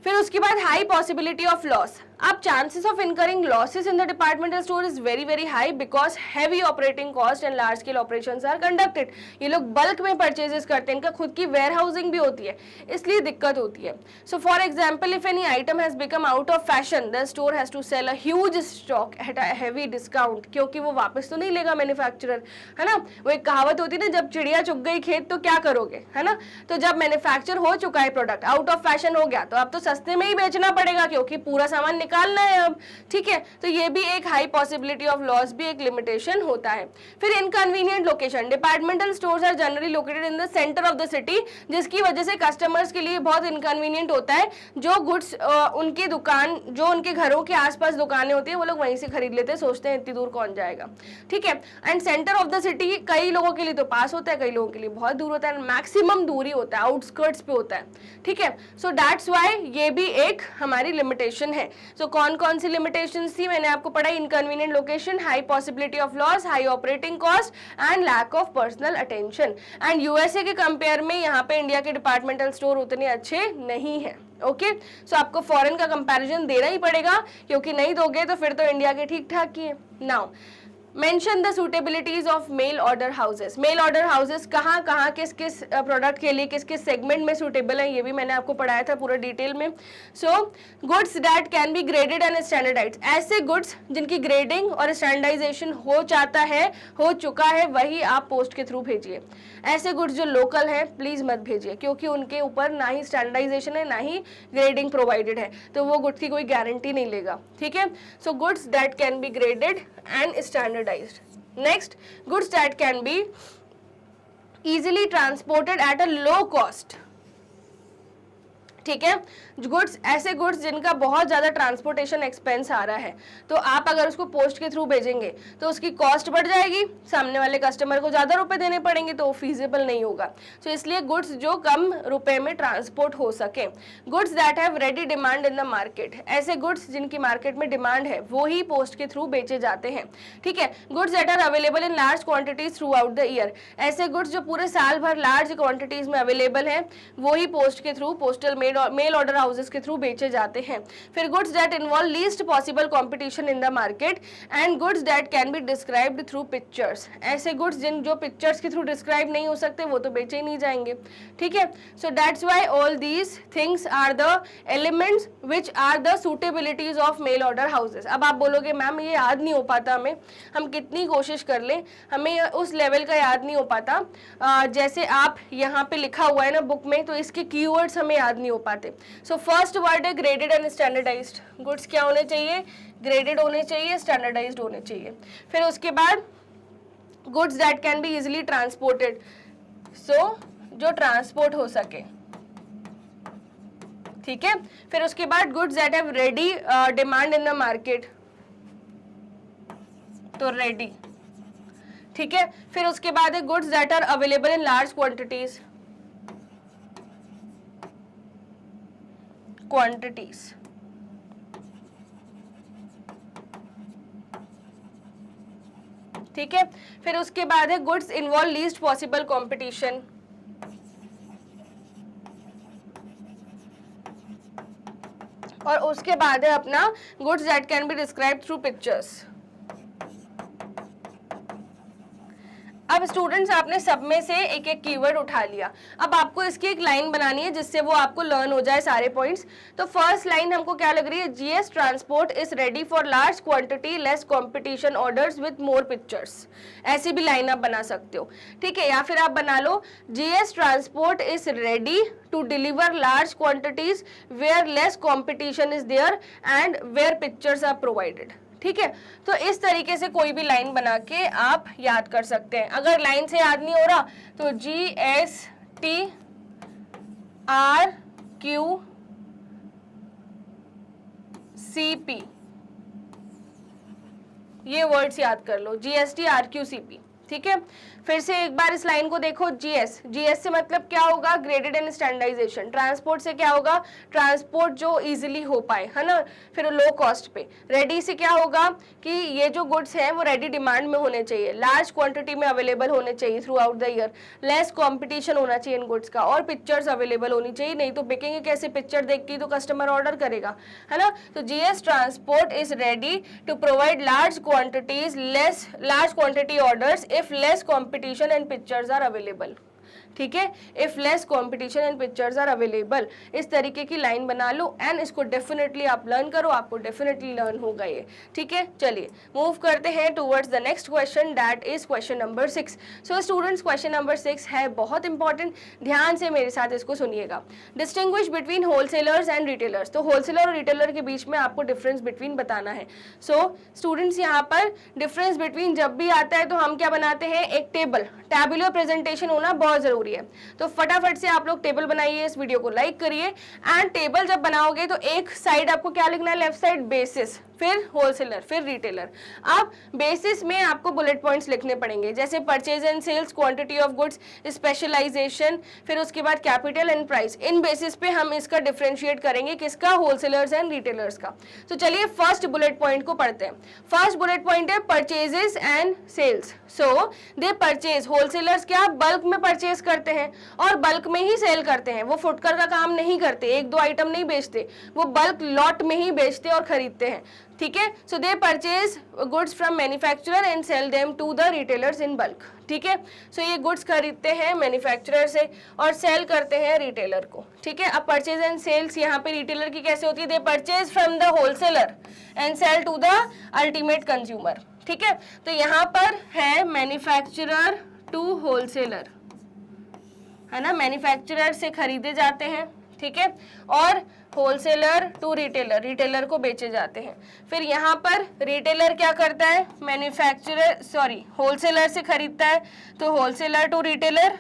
फिर उसके बाद हाई पॉसिबिलिटी ऑफ लॉस। अब chances of incurring losses in the departmental store is very very high because heavy operating cost and large scale operations are conducted. ये लोग बल्क में परचेजेस करते हैं, इनका खुद की वेयर हाउसिंग भी होती है, इसलिए दिक्कत होती है। So for example, if any item has become out of fashion, the store has to sell a huge stock at a heavy discount, क्योंकि वो वापस तो नहीं लेगा मैन्युफैक्चरर, है ना। वो एक कहावत होती है ना, जब चिड़िया चुग गई खेत तो क्या करोगे, है ना। तो जब मैन्युफैक्चर हो चुका है, प्रोडक्ट आउट ऑफ फैशन हो गया, तो अब तो सस्ते में ही बेचना पड़ेगा क्योंकि पूरा सामान निकालना है अब, ठीक है। तो ये भी एक हाई पॉसिबिलिटी ऑफ लॉस भी एक लिमिटेशन होता है। फिर inconvenient location. Departmental stores are generally located in the centre of the city, जिसकी वजह से कस्टमर्स के लिए बहुत इनकन्वीनियंट होता है। जो गुड्स उनकी दुकान, जो उनके घरों के आसपास दुकानें होती है, वो लोग वहीं से खरीद लेते हैं, सोचते हैं इतनी दूर कौन जाएगा, ठीक है। And centre of the city कई लोगों के लिए तो पास होता है, कई लोगों के लिए बहुत दूर होता है, मैक्सिमम दूरी होता है, आउटस्कर्ट्स पे होता है, ठीक है। सो दैट्स व्हाई ये भी एक हमारी लिमिटेशन है। सो कौन कौन सी लिमिटेशंस थी मैंने आपको पढ़ाई? Inconvenient location, high possibility of loss, high operating cost and lack of personal attention. And USA के कंपेयर में यहाँ पे इंडिया के डिपार्टमेंटल स्टोर उतने अच्छे नहीं है। ओके, सो आपको फॉरेन का कंपैरिजन देना ही पड़ेगा, क्योंकि नहीं दोगे तो फिर तो इंडिया के ठीक ठाक ही है। Now mention the suitabilities of mail order houses. Mail order houses कहाँ कहाँ किस किस प्रोडक्ट के लिए, किस किस सेगमेंट में सुटेबल है, ये भी मैंने आपको पढ़ाया था पूरा डिटेल में। So goods that can be graded and standardised. ऐसे गुड्स जिनकी ग्रेडिंग और स्टैंडर्डाइजेशन हो जाता है, हो चुका है, वही आप पोस्ट के थ्रू भेजिए। ऐसे गुड्स जो लोकल है प्लीज मत भेजिए, क्योंकि उनके ऊपर ना ही स्टैंडर्डाइजेशन है ना ही ग्रेडिंग प्रोवाइडेड है, तो वो गुड्स की कोई गारंटी नहीं लेगा, ठीक है। So goods that can be graded and standardised. Next, goods that can be easily transported at a low cost, ठीक है। गुड्स, ऐसे गुड्स जिनका बहुत ज़्यादा ट्रांसपोर्टेशन एक्सपेंस आ रहा है, तो आप अगर उसको पोस्ट के थ्रू भेजेंगे तो उसकी कॉस्ट बढ़ जाएगी, सामने वाले कस्टमर को ज़्यादा रुपए देने पड़ेंगे, तो वो फीजिबल नहीं होगा। तो इसलिए गुड्स जो कम रुपए में ट्रांसपोर्ट हो सके। Goods that have ready demand in the market. ऐसे गुड्स जिनकी मार्केट में डिमांड है वो ही पोस्ट के थ्रू बेचे जाते हैं, ठीक है। Goods that are available in large quantities throughout the year. ऐसे गुड्स जो पूरे साल भर लार्ज क्वांटिटीज में अवेलेबल है, वो ही पोस्ट के through, postal mail order houses के थ्रू बेचे जाते हैं। फिर goods that involve least possible competition in the market and goods that can be described through pictures. ऐसे गुड्स जिन जो पिक्चर्स के थ्रू डिस्क्राइब नहीं हो सकते, वो तो बेचे ही नहीं जाएंगे, ठीक है। So that's why all these things are the elements which are the suitabilities of mail order houses. अब आप बोलोगे मैम ये याद नहीं हो पाता हमें, हम कितनी कोशिश कर लें हमें उस लेवल का याद नहीं हो पाता। जैसे आप यहाँ पे लिखा हुआ है ना बुक में, तो इसके कीवर्ड्स हमें याद नहीं हो पाते। सो फर्स्ट वर्ड है ग्रेडेड एंड स्टैंडर्डाइज्ड। गुड्स क्या होने चाहिए? ग्रेडेड होने चाहिए, स्टैंडर्डाइज्ड होने चाहिए। फिर उसके बाद goods that can be easily transported, so जो ट्रांसपोर्ट हो सके, ठीक है। फिर उसके बाद goods that have ready demand in the market, तो रेडी, ठीक है। फिर उसके बाद है goods that are available in large quantities, ठीक है। फिर उसके बाद है goods involve least possible competition, और उसके बाद है अपना goods that can be describe through pictures. अब स्टूडेंट्स आपने सब में से एक एक कीवर्ड उठा लिया, अब आपको इसकी एक लाइन बनानी है जिससे वो आपको लर्न हो जाए सारे पॉइंट्स। तो फर्स्ट लाइन हमको क्या लग रही है, GS transport is ready for large quantity less competition orders with more pictures. ऐसी भी लाइन आप बना सकते हो, ठीक है। या फिर आप बना लो जीएस transport is ready to deliver large quantities where less competition is there and where pictures are provided, ठीक है। तो इस तरीके से कोई भी लाइन बना के आप याद कर सकते हैं। अगर लाइन से याद नहीं हो रहा तो GSTRQCP ये वर्ड्स याद कर लो, GSTRQCP, ठीक है। फिर से एक बार इस लाइन को देखो, जीएस से मतलब क्या होगा, ग्रेडेड एंड स्टैंडर्डाइजेशन। ट्रांसपोर्ट से क्या होगा, ट्रांसपोर्ट जो इजीली हो पाए, है ना, फिर लो कॉस्ट पे। रेडी से क्या होगा कि ये जो गुड्स हैं वो रेडी डिमांड में होने चाहिए, लार्ज क्वांटिटी में अवेलेबल होने चाहिए through out the year, less competition होना चाहिए इन गुड्स का, और पिक्चर्स अवेलेबल होनी चाहिए, नहीं तो बिकेंगे कैसे, पिक्चर देख के तो कस्टमर ऑर्डर करेगा, है ना। तो GS transport is ready to provide large quantity orders if less competition and pictures are available, ठीक है। If less competition and pictures are available, इस तरीके की लाइन बना लो एंड इसको डेफिनेटली आप लर्न करो, आपको डेफिनेटली लर्न होगा ये, ठीक है। चलिए मूव करते हैं towards the next question, that is question number 6। So students question number 6 है बहुत इंपॉर्टेंट, ध्यान से मेरे साथ इसको सुनिएगा। Distinguish between wholesalers and retailers, तो होलसेलर और रिटेलर के बीच में आपको डिफरेंस बिटवीन बताना है। सो स्टूडेंट्स यहाँ पर डिफरेंस बिटवीन जब भी आता है तो हम क्या बनाते हैं, एक टेबल, टैबुलर प्रेजेंटेशन होना बहुत जरूरी है। तो फटाफट से आप लोग टेबल बनाइए, इस वीडियो को लाइक करिए एंड टेबल जब बनाओगे तो एक साइड आपको क्या लिखना है, लेफ्ट साइड बेसिस, फिर होलसेलर, फिर रिटेलर। अब बेसिस में आपको बुलेट पॉइंट्स लिखने पड़ेंगे, जैसे purchase and sales, quantity of goods, specialisation, फिर उसके बाद कैपिटल एंड प्राइस। इन बेसिस पे हम इसका डिफरेंशिएट करेंगे, किसका, होलसेलर्स एंड रिटेलर्स का। तो चलिए फर्स्ट बुलेट पॉइंट को पढ़ते हैं। फर्स्ट बुलेट पॉइंट है purchases and sales. So they purchase, wholesalers क्या बल्क में परचेज करते हैं और बल्क में ही सेल करते हैं, वो फुटकर का काम नहीं करते, एक दो आइटम नहीं बेचते, वो बल्क लॉट में ही बेचते और खरीदते हैं, ठीक है। So they purchase goods from manufacturer and sell them to the retailers in bulk, ठीक है। सो ये गुड्स खरीदते हैं मैन्युफैक्चरर से और सेल करते हैं रिटेलर को, ठीक है। अब परचेज एंड सेल्स यहाँ पे रिटेलर की कैसे होती है, they purchase from the wholesaler and cell to the ultimate consumer, ठीक है। तो यहाँ पर है मैन्युफैक्चरर टू होलसेलर, है ना, मैन्युफैक्चरर से खरीदे जाते हैं, ठीक है, और होलसेलर टू रिटेलर, रिटेलर को बेचे जाते हैं। फिर यहाँ पर रिटेलर क्या करता है, होलसेलर से खरीदता है, तो wholesaler to retailer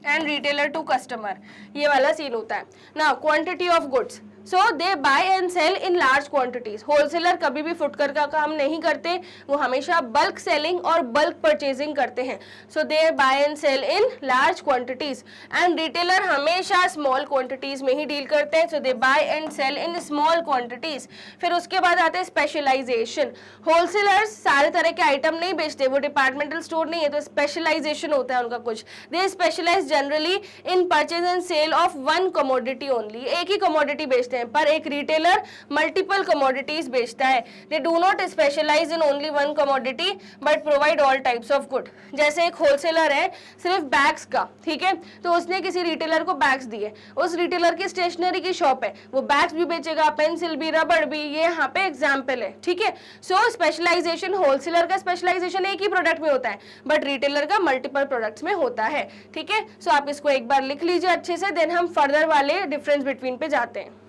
and retailer to customer, ये वाला सीन होता है ना। Quantity of goods, so they buy and cell in large quantities. Wholesaler कभी भी फुटकर का काम नहीं करते, वो हमेशा बल्क सेलिंग और बल्क परचेजिंग करते हैं। So they buy and cell in large quantities and retailer हमेशा स्मॉल क्वांटिटीज में ही डील करते हैं। So they buy and cell in small quantities. फिर उसके बाद आते हैं स्पेशलाइजेशन। होलसेलर्स सारे तरह के आइटम नहीं बेचते, वो डिपार्टमेंटल स्टोर नहीं है, तो स्पेशलाइजेशन होता है उनका कुछ। They specialise generally in purchase and sale of one commodity only, एक ही कमोडिटी बेचते हैं, पर एक रिटेलर मल्टीपल कमोडिटीज बेचता है। They do not specialise in only one commodity but provide all types of good. जैसे एक होलसेलर है सिर्फ बैग्स का, ठीक है, तो उसने किसी रिटेलर को बैग्स दिए, उस रिटेलर की स्टेशनरी की शॉप है, वो बैग्स भी बेचेगा, पेंसिल भी, रबड़ भी, ये यहाँ पे एग्जाम्पल है, ठीक है। सो स्पेशलाइजेशन, होलसेलर का स्पेशलाइजेशन एक ही प्रोडक्ट में होता है, बट रिटेलर का मल्टीपल प्रोडक्ट्स में होता है, ठीक है। सो आप इसको एक बार लिख लीजिए अच्छे से, देन हम फर्दर वाले डिफरेंस बिटवीन पे जाते हैं।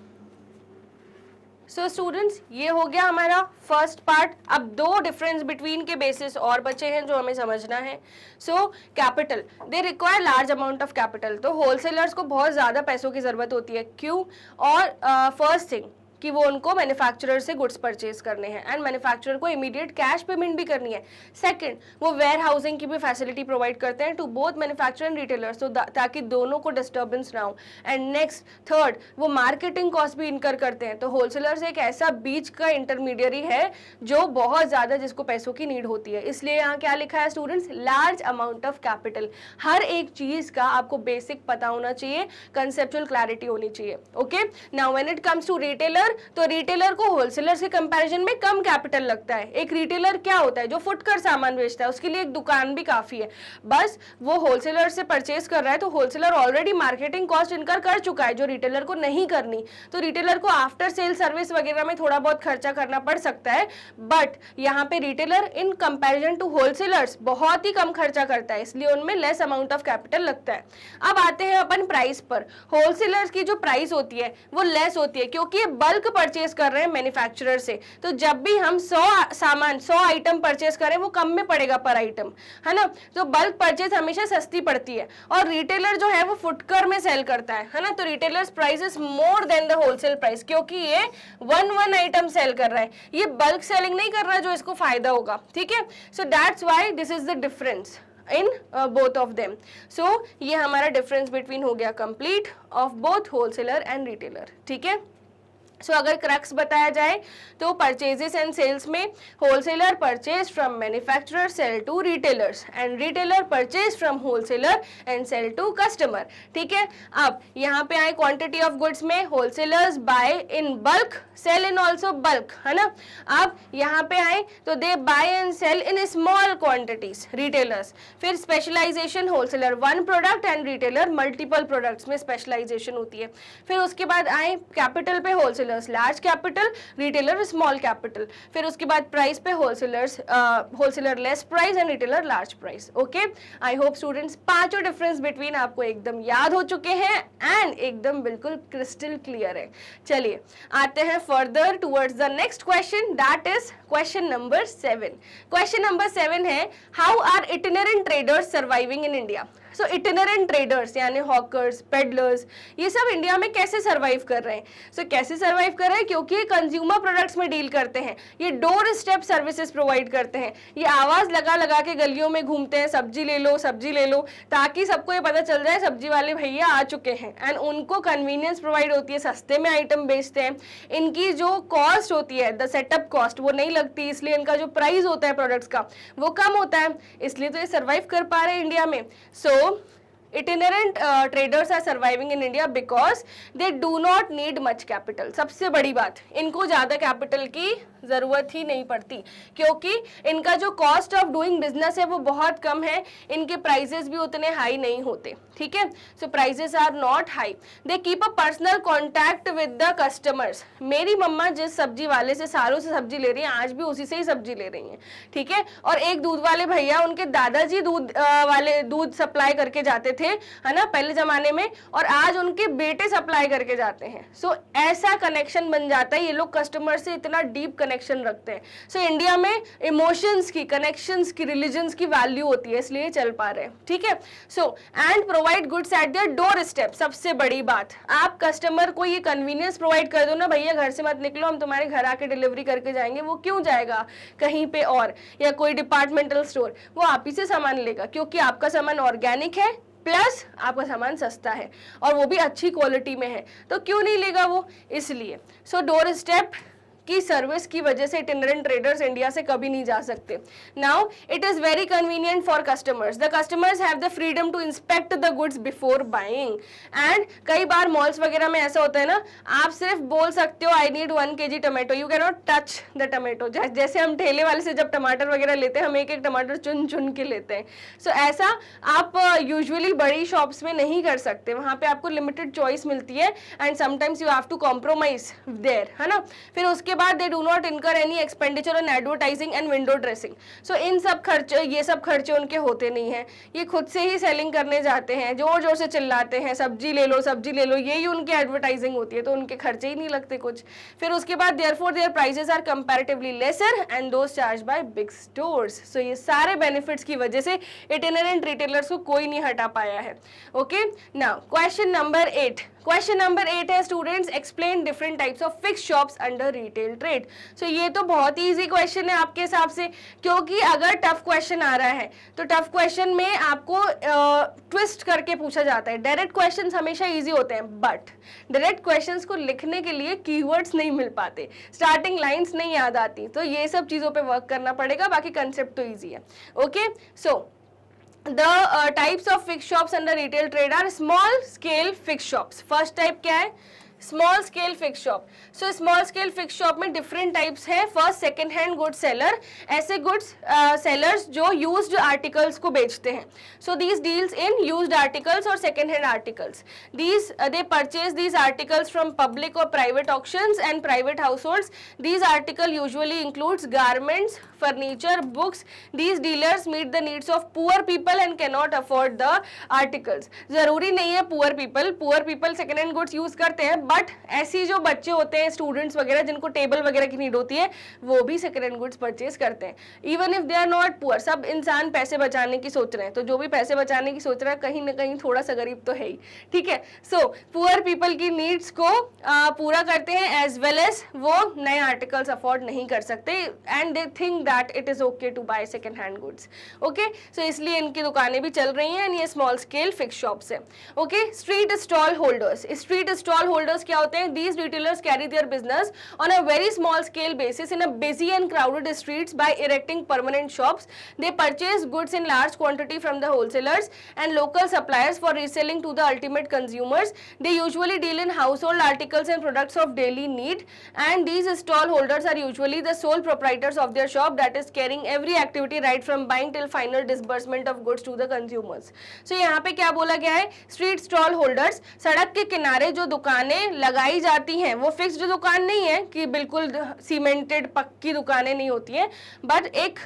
सो स्टूडेंट्स ये हो गया हमारा फर्स्ट पार्ट। अब दो डिफरेंस बिटवीन के बेसिस और बचे हैं जो हमें समझना है। So capital, they require large amount of capital. तो होलसेलर्स को बहुत ज़्यादा पैसों की ज़रूरत होती है, क्यों, और फर्स्ट थिंग कि वो उनको मैन्युफैक्चरर से गुड्स परचेज करने हैं एंड मैन्युफैक्चरर को इमीडिएट कैश पेमेंट भी करनी है। सेकंड, वो वेयर हाउसिंग की भी फैसिलिटी प्रोवाइड करते हैं to both manufacturer and retailers, तो ताकि दोनों को डिस्टर्बेंस ना हो। एंड नेक्स्ट थर्ड, वो मार्केटिंग कॉस्ट भी इनकर करते हैं। तो होलसेलर्स एक ऐसा बीच का इंटरमीडियरी है जो बहुत ज्यादा जिसको पैसों की नीड होती है। इसलिए यहाँ क्या लिखा है students, large amount of capital. हर एक चीज का आपको बेसिक पता होना चाहिए, कंसेप्चुअल क्लैरिटी होनी चाहिए। Okay, now when it comes to retailer, तो रिटेलर को होलसेलर के कंपैरिजन में कम कैपिटल लगता है। एक रिटेलर क्या होता है, जो फुटकर सामान बेचता है, उसके लिए एक दुकान भी काफी है। बस वो होलसेलर से परचेज कर रहा है तो wholesaler already marketing cost incur कर चुका है, जो रिटेलर को नहीं करनी। तो रिटेलर को आफ्टर सेल सर्विस वगैरह में थोड़ा बहुत खर्चा करना पड़ सकता है, बट यहाँ पे retailer in comparison to wholesalers बहुत ही कम खर्चा करता है, इसलिए उनमें लेस अमाउंट ऑफ कैपिटल लगता है। अब आते हैं अपन प्राइस पर। होलसेलर्स की जो प्राइस होती है वो लेस होती है, क्योंकि ये बल्क परचेज कर रहे हैं मैन्युफैक्चरर से। तो जब भी हम 100 आइटम परचेज करें वो कम में पड़ेगा पर आइटम, है ना। तो बल्क परचेज हमेशा सस्ती पड़ती है, और रिटेलर जो है वो फुटकर में सेल करता है ना। तो retailers price is more than the wholesale price, क्योंकि ये 1 आइटम सेल कर रहा है, ये बल्क सेलिंग नहीं कर रहा है जो इसको फायदा होगा, ठीक है। So that's why this is the difference in both of them. So ये हमारा डिफरेंस बिटवीन हो गया complete of both wholesaler and retailer, ठीक है। सो अगर क्रक्स बताया जाए तो परचेजेस एंड सेल्स में wholesaler purchase from manufacturer sale to retailers and retailer purchase from wholesaler and cell to customer, ठीक है। अब यहाँ पे आए क्वांटिटी ऑफ गुड्स में, wholesalers buy in bulk cell in also bulk, है ना। अब यहाँ पे आए तो they buy and cell in small quantities retailers. फिर specialisation, wholesaler 1 product and retailer multiple products में स्पेशलाइजेशन होती है। फिर उसके बाद आए कैपिटल पे, wholesaler large capital, retailer small capital. फिर उसके बाद प्राइस पे wholesaler less price and retailer large price. Okay, I hope students पांचों डिफरेंस बिटवीन आपको एकदम याद हो चुके हैं एंड एकदम बिल्कुल क्रिस्टल क्लियर है। चलिए आते हैं further towards the next question, that is question number 7। Question number 7 है, how are itinerant traders surviving in India. So itinerant traders यानी हॉकर्स, पेडलर्स, ये सब इंडिया में कैसे सर्वाइव कर रहे हैं। सो कैसे सर्वाइव कर रहे हैं, क्योंकि ये कंज्यूमर प्रोडक्ट्स में डील करते हैं, ये डोर स्टेप सर्विसेज प्रोवाइड करते हैं, ये आवाज लगा लगा के गलियों में घूमते हैं, सब्जी ले लो सब्जी ले लो, ताकि सबको ये पता चल जाए सब्जी वाले भैया आ चुके हैं। एंड उनको कन्वीनियंस प्रोवाइड होती है, सस्ते में आइटम बेचते हैं। इनकी जो कॉस्ट होती है, द सेटअप कॉस्ट, वो नहीं लगती, इसलिए इनका जो प्राइस होता है प्रोडक्ट्स का वो कम होता है, इसलिए तो ये सर्वाइव कर पा रहे हैं इंडिया में। सो itinerant traders are surviving in India because they do not need much capital। सबसे बड़ी बात, इनको ज्यादा कैपिटल की जरूरत ही नहीं पड़ती, क्योंकि इनका जो कॉस्ट ऑफ डूइंग बिजनेस है वो बहुत कम है, इनके प्राइसेस भी उतने हाई नहीं होते, ठीक है। So prices are not high, they keep a personal contact with the customers. मेरी मम्मा जिस सब्जी वाले से सालों से सब्जी ले रही हैं, आज भी उसी से ही सब्जी ले रही हैं, ठीक है। और एक दूध वाले भैया, उनके दादाजी दूध सप्लाई करके जाते थे, है ना, पहले जमाने में, और आज उनके बेटे सप्लाई करके जाते हैं। सो ऐसा कनेक्शन बन जाता है, ये लोग कस्टमर से इतना डीप कनेक्शन रखते हैं। सो इंडिया में इमोशंस की, कनेक्शंस की, रिलीजन्स की वैल्यू होती है, इसलिए चल पा रहे हैं, ठीक है। So and provide goods at their door step. सबसे बड़ी बात, आप कस्टमर को ये कन्वीनियंस प्रोवाइड कर दो ना, भैया घर से मत निकलो, हम तुम्हारे घर आके डिलीवरी करके जाएंगे। वो क्यों जाएगा कहीं पे और, या कोई डिपार्टमेंटल स्टोर, वो आप ही से सामान लेगा, क्योंकि आपका सामान ऑर्गेनिक है, प्लस आपका सामान सस्ता है, और वो भी अच्छी क्वालिटी में है, तो क्यों नहीं लेगा वो, इसलिए। सो डोर स्टेप की सर्विस की वजह से इटिनरेंट ट्रेडर्स इंडिया से कभी नहीं जा सकते। Now it is very convenient for customers, the customers have the freedom to inspect the goods before buying. And कई बार मॉल्स वगैरह में ऐसा होता है ना, आप सिर्फ बोल सकते हो I need 1 kg tomato, you can not touch the tomato. जैसे हम ठेले वाले से जब टमाटर वगैरह लेते हैं, हम एक एक टमाटर चुन चुन के लेते हैं। सो ऐसा आप यूजुअली बड़ी शॉप्स में नहीं कर सकते, वहाँ पे आपको लिमिटेड चॉइस मिलती है, and sometimes you have to compromise there, है ना। फिर उसके बाद they do not incur any expenditure on advertising and window dressing. So इन सब खर्चे, ये सब खर्चे उनके होते नहीं हैं, ये खुद से ही सेलिंग करने जाते हैं, जोर जोर से चिल्लाते हैं सब्जी ले लो सब्जी ले लो, यही उनकी एडवर्टाइजिंग होती है, तो उनके खर्चे ही नहीं लगते कुछ। फिर उसके बाद therefore their prices are comparatively lesser and those charge by big stores. So ये सारे बेनिफिट्स की वजह से इटिनरेंट रिटेलर्स को कोई नहीं हटा पाया है। Okay, now question number 8। Question number 8 है students, explain different types of fix shops under retail trade. So ये तो बहुत ही इजी क्वेश्चन है आपके हिसाब से, क्योंकि अगर टफ क्वेश्चन आ रहा है तो टफ क्वेश्चन में आपको ट्विस्ट करके पूछा जाता है। डायरेक्ट क्वेश्चंस हमेशा इजी होते हैं, बट डायरेक्ट क्वेश्चंस को लिखने के लिए कीवर्ड्स नहीं मिल पाते, स्टार्टिंग लाइंस नहीं याद आती, तो ये सब चीज़ों पे वर्क करना पड़ेगा, बाकी कंसेप्ट तो ईजी है। Okay, so the types of fixed shops under retail trade are small scale fixed shops. First type क्या है? Small scale fix shop. So small scale fix shop में डिफरेंट टाइप्स है। First, second hand goods seller, ऐसे goods sellers जो used articles को बेचते हैं। So these deals in used articles और second hand articles. These they purchase these articles from public और private auctions and private households. These article usually includes garments, furniture, books. These dealers meet the needs of poor people and can not afford the articles. जरूरी नहीं है poor people second hand goods use करते हैं, but ऐसी जो बच्चे होते हैं, स्टूडेंट्स वगैरह, जिनको टेबल वगैरह की नीड होती है, वो भी सेकंड हैंड गुड्स परचेज करते हैं, even if they are not poor. सब इंसान पैसे बचाने की सोच रहे हैं, तो जो भी पैसे बचाने की सोच रहा है कहीं ना कहीं थोड़ा सा गरीब तो है ही, ठीक है। सो पुअर पीपल की नीड्स को पूरा करते हैं, एज वेल एज वो नए आर्टिकल्स अफोर्ड नहीं कर सकते and they think that it is okay to buy second hand goods. Okay, so इसलिए इनकी दुकानें भी चल रही हैं एंड ये स्मॉल स्केल फिक्स शॉप्स है। Okay, street stall holders. Street stall holders क्या होते हैं? These retailers carry their business on a very small scale basis in a busy and crowded streets by erecting permanent shops. They purchase goods in large quantity from the wholesalers and local suppliers for reselling to the ultimate consumers. They usually deal in household articles and products of daily need, and these stall holders are usually the sole proprietors of their shop, that is carrying every activity right from buying till final disbursement of goods to the consumers. So यहाँ पे क्या बोला गया है? Street stall holders, सड़क के किनारे जो दुकानें लगाई जाती हैं, वो फिक्स्ड दुकान नहीं है कि बिल्कुल सीमेंटेड पक्की दुकानें नहीं होती हैं, बट एक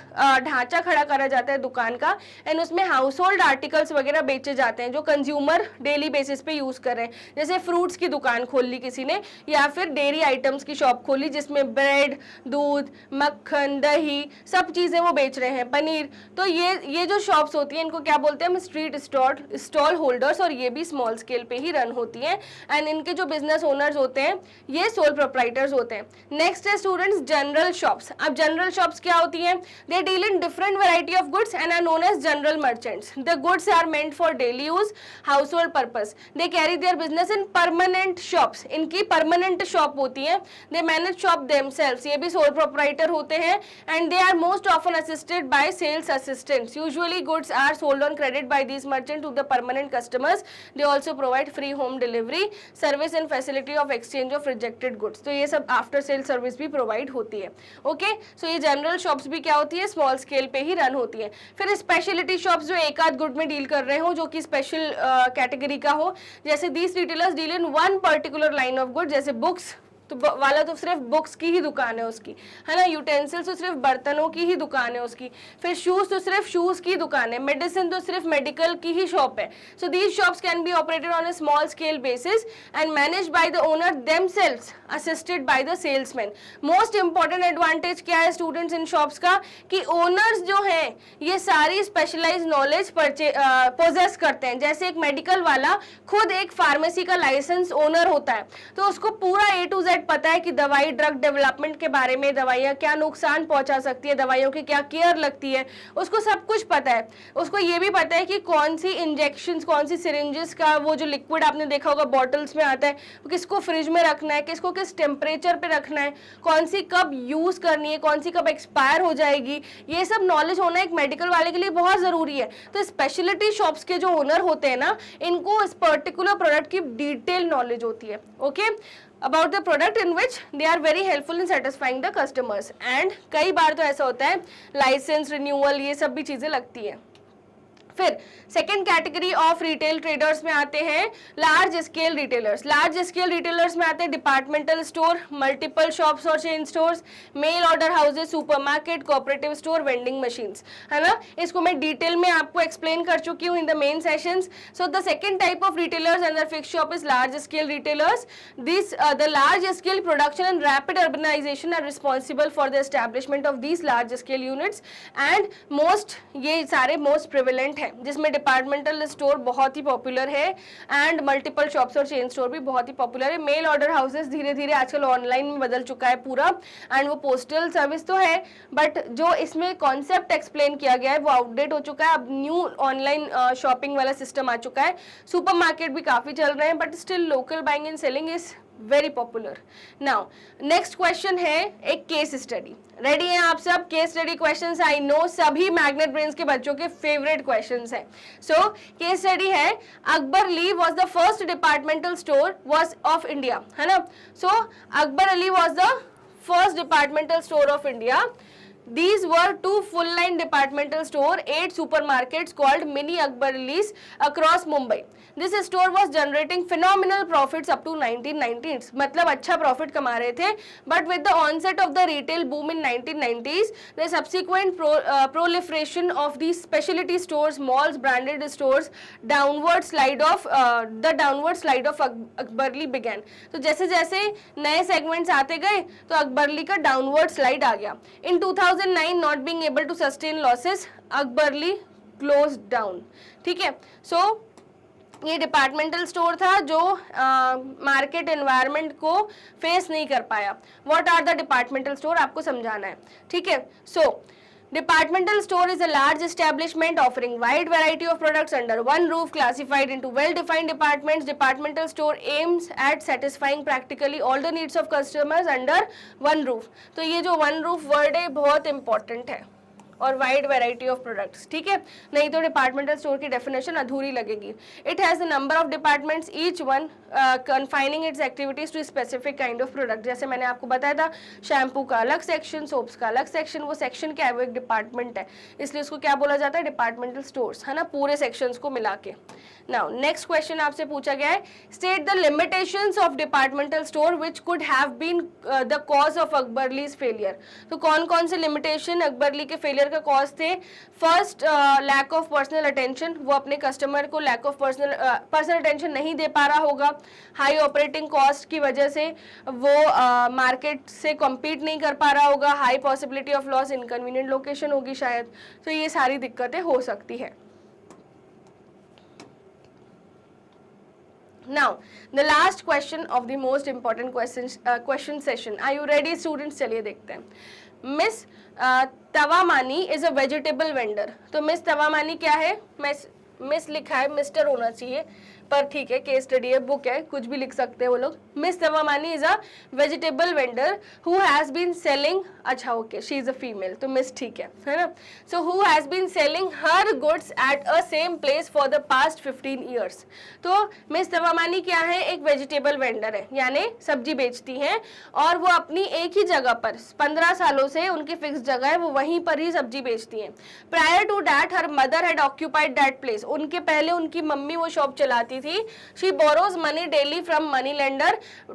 ढांचा खड़ा करा जाता है दुकान का एंड उसमें हाउस होल्ड आर्टिकल्स वगैरह बेचे जाते हैं जो कंज्यूमर डेली बेसिस पे यूज कर रहे हैं। जैसे फ्रूट्स की दुकान खोल ली किसी ने, या फिर डेयरी आइटम्स की शॉप खोली जिसमें ब्रेड, दूध, मक्खन, दही, सब चीजें वो बेच रहे हैं, पनीर। तो ये जो शॉप्स होती हैं इनको क्या बोलते हैं? हम स्ट्रीट स्टॉल होल्डर्स, और ये भी स्मॉल स्केल पे ही रन होती हैं एंड इनके जो बिजनेस ओनर्स होते हैं ये सोल प्रोप्राइटर्स होते हैं। नेक्स्ट है स्टूडेंट्स जनरल शॉप्स। अब जनरल शॉप्स क्या होती हैं? They deal in different variety of goods and are known as general merchants. The goods are meant for daily use, household purpose. They carry their business in permanent shops. इनकी permanent shop होती है। They manage shop themselves, ये भी soul proprietor होते हैं and they are most often assisted by sales assistants. Usually goods are sold on credit by these merchant to the permanent customers. They also provide free home delivery service and facility of exchange of rejected goods. तो ये सब after sale service भी provide होती है। Okay, so ये general shops भी क्या होती है? स्मॉल स्केल पे ही रन होती है। फिर स्पेशलिटी शॉप्स जो एक आध गुड में डील कर रहे हो, जो कि स्पेशल कैटेगरी का हो, जैसे these retailers deal in one particular line of good, जैसे बुक्स तो वाला तो सिर्फ बुक्स की ही दुकान है उसकी, है ना। यूटेंसिल्स तो सिर्फ बर्तनों की ही दुकान है उसकी। फिर शूज तो सिर्फ शूज की दुकान है। मेडिसिन तो सिर्फ मेडिकल की ही शॉप है। So these shops can be operated on a small scale basis and manage by the owner themselves assisted by the salesman. Most important advantage क्या है स्टूडेंट्स इन शॉप्स का? कि ओनर्स जो हैं ये सारी स्पेशलाइज नॉलेज पोजेस करते हैं। जैसे एक मेडिकल वाला खुद एक फार्मेसी का लाइसेंस ओनर होता है, तो उसको पूरा A to Z पता है कि दवाई, ड्रग डेवलपमेंट के बारे में, दवाइयाँ क्या नुकसान पहुंचा सकती है, दवाइयों की क्या केयर लगती है, उसको सब कुछ पता है। उसको ये भी पता है कि कौन सी इंजेक्शंस, कौन सी सिरिंजेस का वो जो लिक्विड आपने देखा होगा बॉटल्स में आता है, किसको फ्रिज में रखना है, किसको किस टेम्परेचर पे रखना है, कौन सी कब यूज करनी है, कौन सी कब एक्सपायर हो जाएगी, ये सब नॉलेज होना एक मेडिकल वाले के लिए बहुत जरूरी है। तो स्पेशलिटी शॉप्स के जो ओनर होते हैं ना, इनको इस पर्टिकुलर प्रोडक्ट की डिटेल नॉलेज होती है। Okay, about the product in which they are very helpful in satisfying the customers। and कई बार तो ऐसा होता है लाइसेंस रिन्यूअल ये सब भी चीजें लगती है। फिर second category of retail traders में आते हैं large scale retailers. Large scale retailers में आते हैं डिपार्टमेंटल स्टोर, मल्टीपल शॉप्स और chain stores, mail order houses, supermarket, cooperative store, vending machines, है ना। इसको मैं डिटेल में आपको एक्सप्लेन कर चुकी हूँ in the main sessions. So the second type of retailers under fixed shop is large scale retailers. This the large scale production and rapid urbanisation are responsible for the establishment of these large scale units and most, ये सारे most prevalent है। है जिसमें departmental store बहुत ही popular है and multiple shops और chain store भी बहुत ही पॉपुलर है। मेल ऑर्डर हाउसेस धीरे धीरे आजकल ऑनलाइन में बदल चुका है पूरा, एंड वो पोस्टल सर्विस तो है बट जो इसमें कॉन्सेप्ट एक्सप्लेन किया गया है वो आउटडेट हो चुका है। अब न्यू ऑनलाइन शॉपिंग वाला सिस्टम आ चुका है। सुपरमार्केट भी काफ़ी चल रहे हैं but still local buying and selling is very popular. Now next question है एक केस स्टडी। रेडी हैं आप सब? Case study questions I know सभी मैग्नेट ब्रेन्स के बच्चों के फेवरेट क्वेश्चंस हैं। सो केस स्टडी है, Akbar Ali was the first departmental store was of India, है ना? So Akbar Ali was the first departmental store of India. These were two full-line departmental store, 8 supermarkets called Mini Akbar Ali's across Mumbai. This store was generating phenomenal profits up to 1990s. मतलब अच्छा profit कमा रहे थे. But with the onset of the retail boom in 1990s, the subsequent proliferation of these specialty stores, malls, branded stores, the downward slide of Akbar Ali began. तो जैसे जैसे नए segments आते गए तो अकबर अली का downward slide आ गया. In 2009, not being able to sustain losses, Akbar Ali closed down. ठीक है, so ये डिपार्टमेंटल स्टोर था जो मार्केट एनवायरनमेंट को फेस नहीं कर पाया. What are the departmental store, आपको समझाना है. ठीक है, सो departmental store is a large establishment offering wide variety of products under one roof, classified into well-defined departments. Departmental store aims at satisfying practically all the needs of customers under one roof. तो ये जो one roof word है बहुत important है, और wide variety of products. ठीक है, नहीं तो डिपार्टमेंटल स्टोर की डेफिनेशन अधूरी लगेगी. It has the number of departments, each one confining its activities to specific kind of product. जैसे मैंने आपको बताया था शैम्पू का अलग सेक्शन, सोप्स का अलग सेक्शन. वो सेक्शन क्या है, वो एक डिपार्टमेंट है, इसलिए उसको क्या बोला जाता है, डिपार्टमेंटल स्टोर्स, है ना, पूरे सेक्शंस को मिला के. नाउ नेक्स्ट क्वेश्चन आपसे पूछा गया है, state the limitations of departmental store which could have been the cause of Akbar Ali's failure. तो कौन कौन से लिमिटेशन अकबर अली के फेलियर का कॉज थे. First, lack of personal attention. वो अपने कस्टमर को लैक ऑफ पर्सनल अटेंशन नहीं दे पा रहा होगा. हाई ऑपरेटिंग कॉस्ट की वजह से वो मार्केट से कम्पीट नहीं कर पा रहा होगा. High possibility of loss, inconvenient location होगी शायद. तो ये सारी दिक्कतें हो सकती है. Now, the last question of the most important question session. Are you ready, students? चलिए देखते हैं. Miss Tawamani is a vegetable vendor. तो मिस तवामानी क्या है, मिस लिखा है, मिस्टर होना चाहिए, पर ठीक है, केस स्टडी है, बुक है, कुछ भी लिख सकते हैं वो लोग. Miss Tawamani is a vegetable vendor who has been selling, अच्छा okay, she is a female, तो मिस ठीक है ना. So who has been selling her goods at a same place for the past 15 years. तो मिस तवामानी क्या है, एक vegetable vendor है, यानी सब्जी बेचती हैं, और वो अपनी एक ही जगह पर 15 सालों से उनकी फिक्स जगह है, वो वहीं पर ही सब्जी बेचती हैं. Prior to that her mother had occupied that place. उनके पहले उनकी मम्मी वो शॉप चलाती थी. She borrows money daily from money lender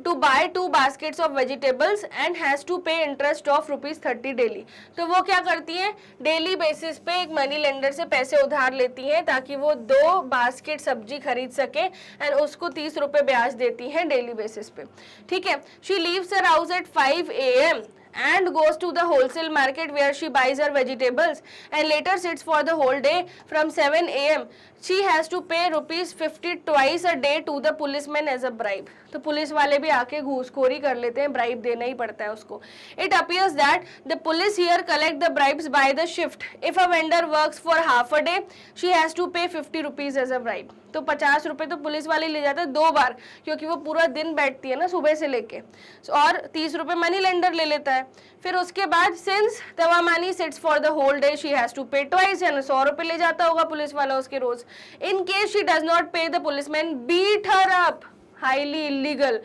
to buy 2 baskets of vegetables and has to pay interest of ₹30 daily. तो वो क्या करती हैं, डेली बेसिस पे एक मनी लेंडर से पैसे उधार लेती हैं ताकि वो 2 बास्केट सब्जी खरीद सके, एंड उसको 30 रुपए ब्याज देती हैं डेली बेसिस पे. ठीक है. She leaves her house at 5 AM and goes to the wholesale market where she buys her vegetables and later sits for the whole day from 7 AM. She has to pay ₹50 twice a day to the policeman as a bribe. तो police वाले भी आके घूसखोरी कर लेते हैं, bribe देना ही पड़ता है उसको. It appears that the police here collect the bribes by the shift. If a vendor works for half a day, she has to pay ₹50 as a bribe. तो 50 रुपए तो पुलिस वाले ले जाते हैं 2 बार, क्योंकि वो पूरा दिन बैठती है ना सुबह से लेके, और 30 रुपए मनी लेंडर ले लेता है. फिर उसके बाद since Tawamani sits for the whole day she has to pay twice, यानी 100 रुपए ले जाता होगा पुलिस वाला उसके रोज. In case she does not pay the policeman beat her up, highly illegal,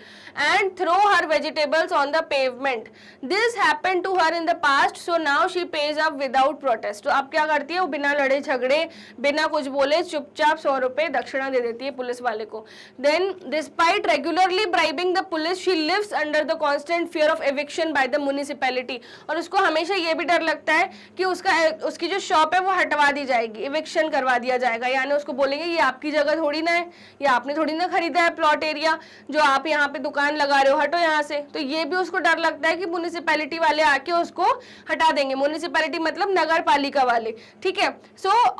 and throw her vegetables on the pavement. This happened to her in the past, so now she pays up without protest. तो अब क्या करती है, वो बिना लड़े झगड़े, बिना कुछ बोले चुपचाप 100 रुपए दक्षिणा दे देती है पुलिस वाले को. Then, despite regularly bribing the police, she lives under the constant fear of eviction by the municipality. और उसको हमेशा ये भी डर लगता है कि उसकी जो शॉप है वो हटवा दी जाएगी, इविक्शन करवा दिया जाएगा, यानी उसको बोलेंगे ये आपकी जगह थोड़ी ना है, ये आपने थोड़ी ना खरीदा है प्लॉट एरिया, दिया, जो आप यहाँ पे दुकान लगा रहे हो हटो यहाँ से, तो ये भी उसको डर लगता है कि म्युनिसिपैलिटी वाले आके उसको हटा देंगे। म्युनिसिपैलिटी मतलब नगर पालिका वाले, ठीक है।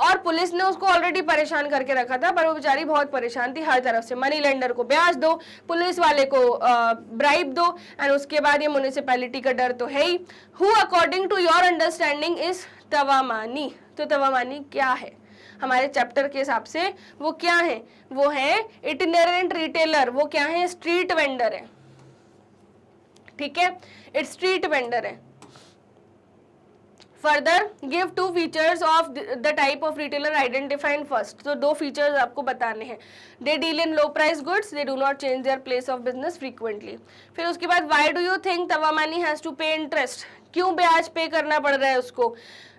और पुलिस ने उसको ऑलरेडी परेशान करके रखा था, पर वो बेचारी बहुत परेशान थी हर तरफ से। मनी लेंडर को ब्याज दो, पुलिस वाले को ब्राइब दो, एंड उसके बाद ये म्युनिसिपैलिटी का डर तो है ही। Who according to your understanding is Tawamani. तो तवामानी क्या है हमारे चैप्टर के हिसाब से? वो क्या है? वो है इटिनेरेंट रिटेलर। वो क्या है? स्ट्रीट वेंडर है, ठीक है, इट स्ट्रीट वेंडर है। Further give two features of the type of retailer identified first. तो दो फीचर्स आपको बताने हैं। They deal in low price goods, they do not change their place of business frequently. फिर उसके बाद why do you think Tawamani has to pay interest? क्यों ब्याज पे करना पड़ रहा है उसको?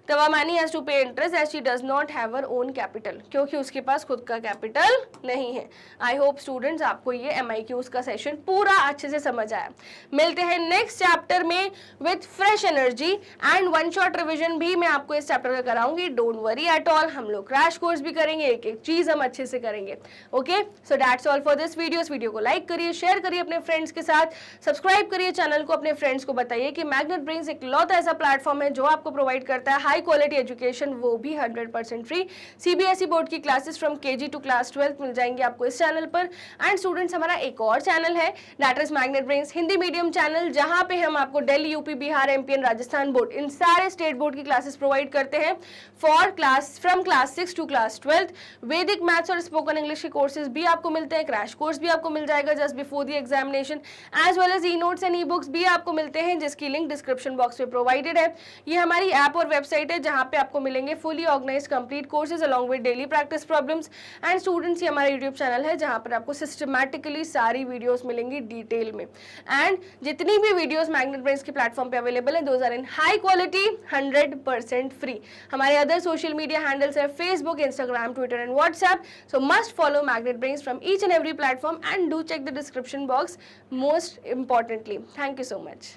Tawamani has to pay interest as she does not have her own capital, क्योंकि उसके पास खुद का कैपिटल नहीं है। आई होप स्टूडेंट्स आपको ये MIQs का सेशन पूरा अच्छे से समझ आया। मिलते हैं नेक्स्ट चैप्टर में with fresh energy, and one shot revision भी मैं आपको इस चैप्टर का कराऊंगी। डोंट वरी एट ऑल, हम लोग क्रैश कोर्स भी करेंगे, एक एक चीज हम अच्छे से करेंगे। Okay, so that's all for this video. इस वीडियो को लाइक करिए, शेयर करिए अपने फ्रेंड्स के साथ, सब्सक्राइब करिए चैनल को, अपने फ्रेंड्स को बताइए कि मैग्नेट ब्रेन्स एक लौता ऐसा प्लेटफॉर्म है जो आपको प्रोवाइड करता है हाई क्वालिटी एजुकेशन, वो भी 100% फ्री। CBSE बोर्ड की classes from KG to class 12 मिल जाएंगे आपको इस चैनल पर। एंड स्टूडेंट्स, हमारा एक और चैनल है, that is Magnet Brains Hindi medium channel, जहां पे हम आपको Delhi, UP, Bihar, MP and Rajasthan board, इन सारे स्टेट बोर्ड की क्लासेस प्रोवाइड करते हैं for class from class 6 to class 12। Vedic maths और स्पोकन इंग्लिश के कोर्सेज भी आपको मिलते हैं, क्रैश कोर्स भी आपको मिल जाएगा just before the examination, as well as e-notes and e-books भी आपको मिलते हैं, जिसकी लिंक डिस्क्रिप्शन बॉक्स में प्रोवाइडेड है। ये हमारी ऐप और वेबसाइट है जहां पे आपको मिलेंगे fully organised complete courses along with daily practice problems. And students, ये हमारा यूट्यूब चैनल है जहां पर आपको सिस्टमैटिकली सारी वीडियोस मिलेंगी डिटेल में। एंड जितनी भी वीडियोस मैग्नेट ब्रेन्स के प्लेटफॉर्म पे अवेलेबल है, those are in high quality, 100% फ्री। हमारे अदर सोशल मीडिया हैंडल्स है Facebook, Instagram, Twitter and WhatsApp. So must follow Magnet Brains from each and every platform, and do check the description box most importantly. Thank you so much.